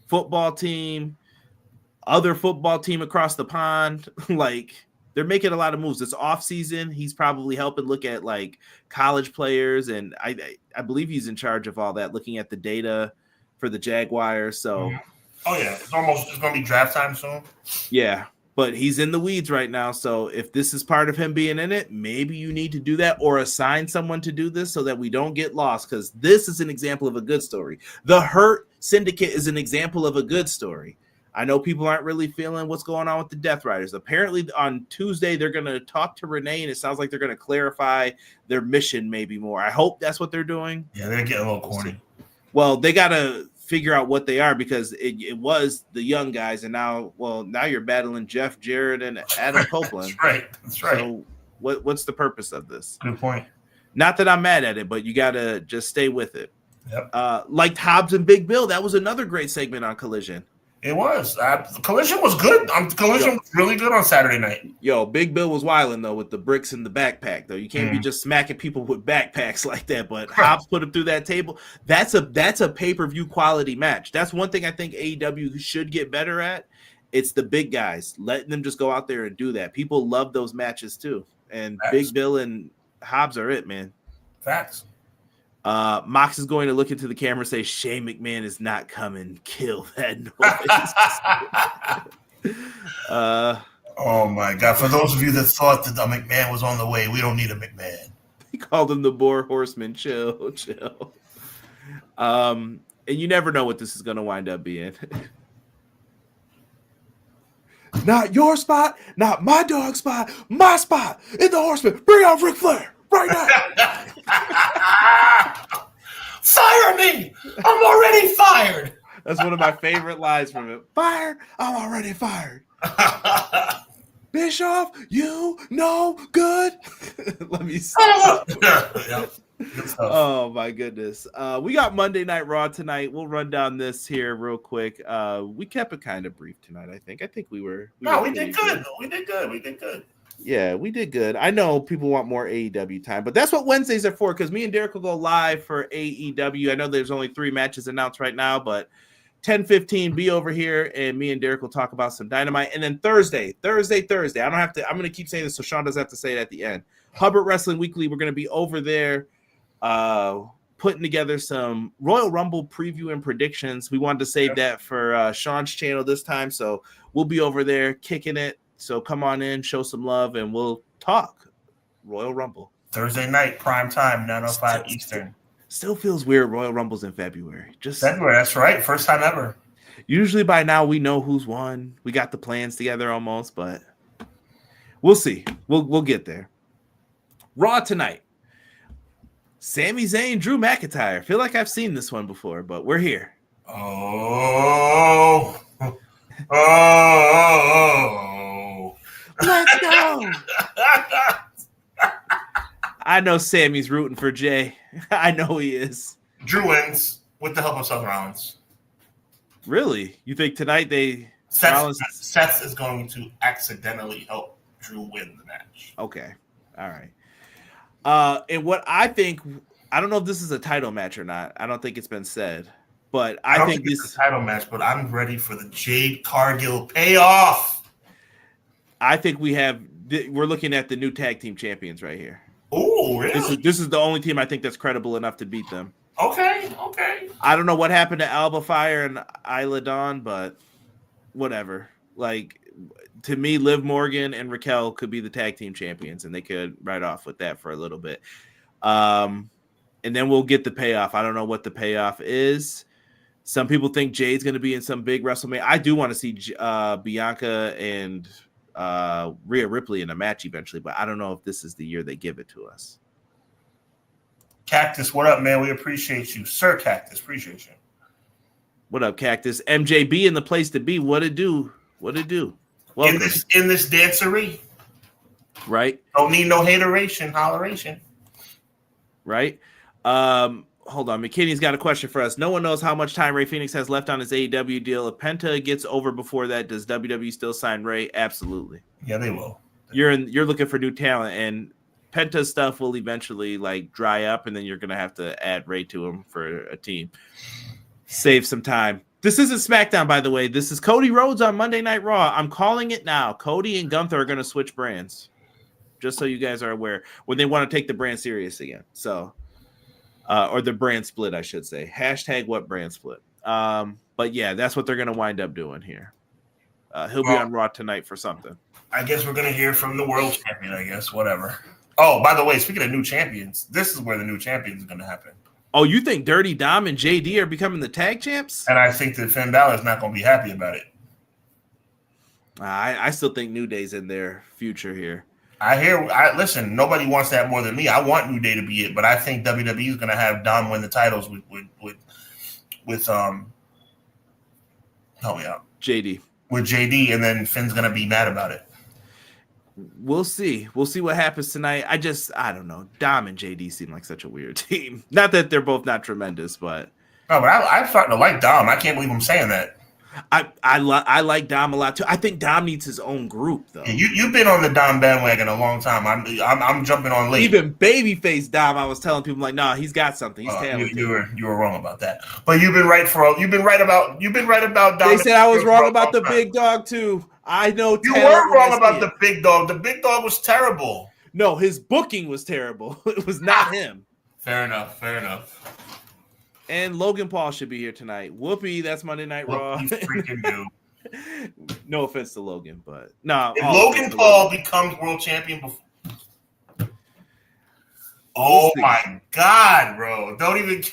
Football team, other football team across the pond. Like, they're making a lot of moves. It's off season. He's probably helping look at like college players, and I believe he's in charge of all that, looking at the data for the Jaguars. So, oh yeah, it's gonna be draft time soon. Yeah. But he's in the weeds right now. So if this is part of him being in it, maybe you need to do that or assign someone to do this so that we don't get lost. Because this is an example of a good story. The Hurt Syndicate is an example of a good story. I know people aren't really feeling what's going on with the Death Riders. Apparently on Tuesday, they're going to talk to Renee, and it sounds like they're going to clarify their mission maybe more. I hope that's what they're doing. Yeah, they're getting a little corny. Well, they got to figure out what they are, because it was the young guys, and now you're battling Jeff Jarrett and Adam Copeland. That's right. So what's the purpose of this? Good point. Not that I'm mad at it, but you gotta just stay with it. Yep. Like Hobbs and Big Bill, that was another great segment on Collision. It was. Collision was good. Collision was really good on Saturday night. Yo, Big Bill was wilding, though, with the bricks in the backpack, though. You can't be just smacking people with backpacks like that, but Hobbs put him through that table. That's a pay-per-view quality match. That's one thing I think AEW should get better at. It's the big guys, letting them just go out there and do that. People love those matches, too. And Facts. Big Bill and Hobbs are it, man. Facts. Mox is going to look into the camera and say, Shane McMahon is not coming. Kill that noise. Oh, my God. For those of you that thought that the McMahon was on the way, we don't need a McMahon. He called him the Boar Horseman. Chill. And you never know what this is going to wind up being. Not your spot, not my dog spot, my spot in the Horseman. Bring out Ric Flair right now. Fire me! I'm already fired. That's one of my favorite lines from it. Fired? I'm already fired. Bischoff, you no good. Let me see. Yep. Oh my goodness. We got Monday Night Raw tonight. We'll run down this here real quick. We kept it kind of brief tonight, I think. We did good. We did good. Yeah, we did good. I know people want more AEW time, but that's what Wednesdays are for, because me and Derek will go live for AEW. I know there's only 3 matches announced right now, but 10:15, be over here, and me and Derek will talk about some Dynamite. And then Thursday. I'm going to keep saying this so Sean doesn't have to say it at the end. Hubbard Wrestling Weekly, we're going to be over there putting together some Royal Rumble preview and predictions. We wanted to save that for Sean's channel this time, so we'll be over there kicking it. So come on in, show some love, and we'll talk Royal Rumble. Thursday night, prime time, 9:05 Eastern. Still feels weird. Royal Rumble's in February. February, that's right. First time ever. Usually by now we know who's won. We got the plans together almost, but we'll see. We'll get there. Raw tonight. Sami Zayn, Drew McIntyre. Feel like I've seen this one before, but we're here. Oh. Let's go. I know Sammy's rooting for Jay. I know he is. Drew wins with the help of Seth Rollins. Really? You think tonight Seth is going to accidentally help Drew win the match? Okay. All right. And what I think, I don't know if this is a title match or not. I don't think it's been said, but I think it's this a title match. But I'm ready for the Jade Cargill payoff. I think we're looking at the new tag team champions right here. Oh, really? This is the only team I think that's credible enough to beat them. Okay. I don't know what happened to Alba Fire and Isla Dawn, but whatever. Like, to me, Liv Morgan and Raquel could be the tag team champions, and they could ride off with that for a little bit. And then we'll get the payoff. I don't know what the payoff is. Some people think Jade's going to be in some big WrestleMania. I do want to see Bianca and Rhea Ripley in a match eventually, but I don't know if this is the year they give it to us. Cactus, what up, man? We appreciate you. Sir Cactus, appreciate you. What up, Cactus? MJB in the place to be. What it do? Welcome. In this dancery. Right. Don't need no hateration, holleration. Right. Hold on. McKinney's got a question for us. No one knows how much time Rey Fenix has left on his AEW deal. If Penta gets over before that, does WWE still sign Rey? Absolutely. Yeah, they will. You're looking for new talent, and Penta stuff will eventually like dry up, and then you're gonna have to add Rey to him for a team. Save some time. This isn't SmackDown, by the way. This is Cody Rhodes on Monday Night Raw. I'm calling it now. Cody and Gunther are gonna switch brands, just so you guys are aware when they want to take the brand serious again. So, or the brand split, I should say. # what brand split. But yeah, that's what they're gonna wind up doing here. He'll be on Raw tonight for something. I guess we're gonna hear from the world champion. I guess whatever. Oh, by the way, speaking of new champions, this is where the new champions is going to happen. Oh, you think Dirty Dom and JD are becoming the tag champs? And I think that Finn Balor is not going to be happy about it. I still think New Day's in their future here. Listen, nobody wants that more than me. I want New Day to be it, but I think WWE is going to have Dom win the titles with help me out. JD. With JD, and then Finn's going to be mad about it. We'll see. We'll see what happens tonight. I don't know. Dom and JD seem like such a weird team. Not that they're both not tremendous, but no. But I'm starting to like Dom. I can't believe I'm saying that. I like Dom a lot too. I think Dom needs his own group though. Yeah, you've been on the Dom bandwagon a long time. I'm jumping on late. Even babyface Dom, I was telling people like, nah, he's got something. He's talented. You were wrong about that. But you've been right about Dom. They said I was wrong about the big dog too. I know you were wrong about the big dog. The big dog was terrible. No, his booking was terrible. It was not him. Fair enough. And Logan Paul should be here tonight. Whoopee, that's Monday Night Raw. Freaking do. No offense to Logan, but no. If Logan Paul becomes world champion before. Oh my God, bro! Don't even.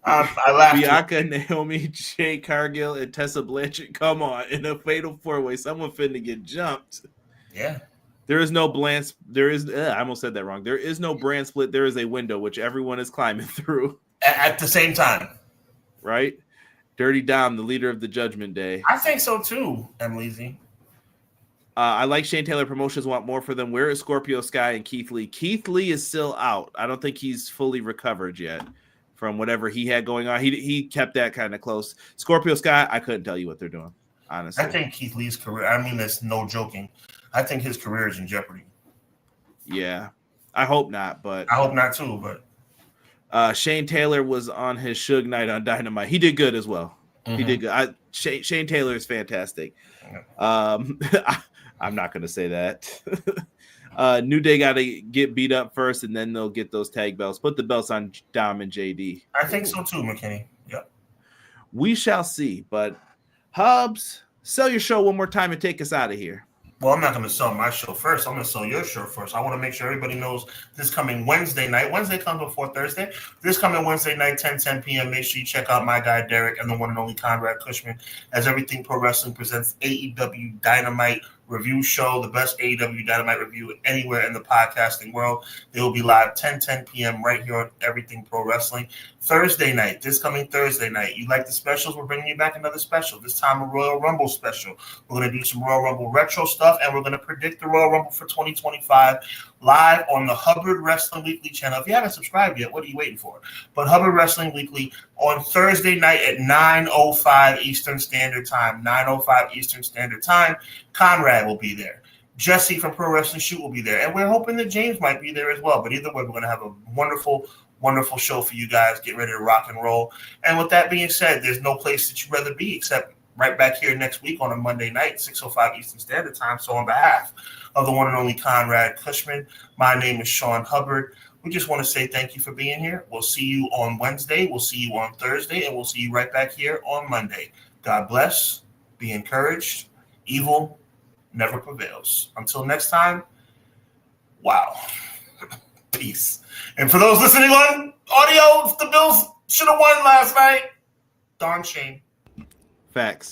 I laughed. Bianca, Naomi, Jade Cargill, and Tessa Blanchard. Come on, in a fatal 4-way, someone finna get jumped. Yeah. There is no brand. I almost said that wrong. There is no brand split. There is a window which everyone is climbing through at the same time. Right? Dirty Dom, the leader of the Judgment Day. I think so too, Emily. I like Shane Taylor. Promotions want more for them. Where is Scorpio Sky and Keith Lee? Keith Lee is still out. I don't think he's fully recovered yet from whatever he had going on. He kept that kind of close. Scorpio Sky, I couldn't tell you what they're doing, honestly. I think Keith Lee's career, I mean, that's no joking. I think his career is in jeopardy. Yeah. I hope not, but I hope not too, but Shane Taylor was on his Suge Knight on Dynamite. He did good as well. Mm-hmm. He did good. Shane Taylor is fantastic. I'm not going to say that. New Day got to get beat up first, and then they'll get those tag belts. Put the belts on Dom and JD. I think so too, McKinney. Yep. We shall see. But Hubs, sell your show one more time and take us out of here. Well, I'm not going to sell my show first. I'm going to sell your show first. I want to make sure everybody knows this coming Wednesday night. Wednesday comes before Thursday. This coming Wednesday night, 10 p.m. Make sure you check out my guy, Derek, and the one and only Conrad Cushman as Everything Pro Wrestling presents AEW Dynamite review show, the best AEW Dynamite review anywhere in the podcasting world. They will be live 10 p.m. right here on Everything Pro Wrestling. Thursday night, this coming Thursday night. You like the specials? We're bringing you back another special. This time a Royal Rumble special. We're going to do some Royal Rumble retro stuff, and we're going to predict the Royal Rumble for 2025 live on the Hubbard Wrestling Weekly channel. If you haven't subscribed yet, what are you waiting for? But Hubbard Wrestling Weekly on Thursday night at 9:05 Eastern Standard Time. 9:05 Eastern Standard Time. Conrad will be there. Jesse from Pro Wrestling Shoot will be there. And we're hoping that James might be there as well. But either way, we're going to have a wonderful, wonderful show for you guys. Get ready to rock and roll. And with that being said, there's no place that you'd rather be except right back here next week on a Monday night, 6:05 Eastern Standard Time. So on behalf of the one and only Conrad Cushman, my name is Sean Hubbard. We just want to say thank you for being here. We'll see you on Wednesday. We'll see you on Thursday. And we'll see you right back here on Monday. God bless. Be encouraged. Evil never prevails. Until next time, wow. Peace. And for those listening on audio, the Bills should have won last night. Darn shame. Facts.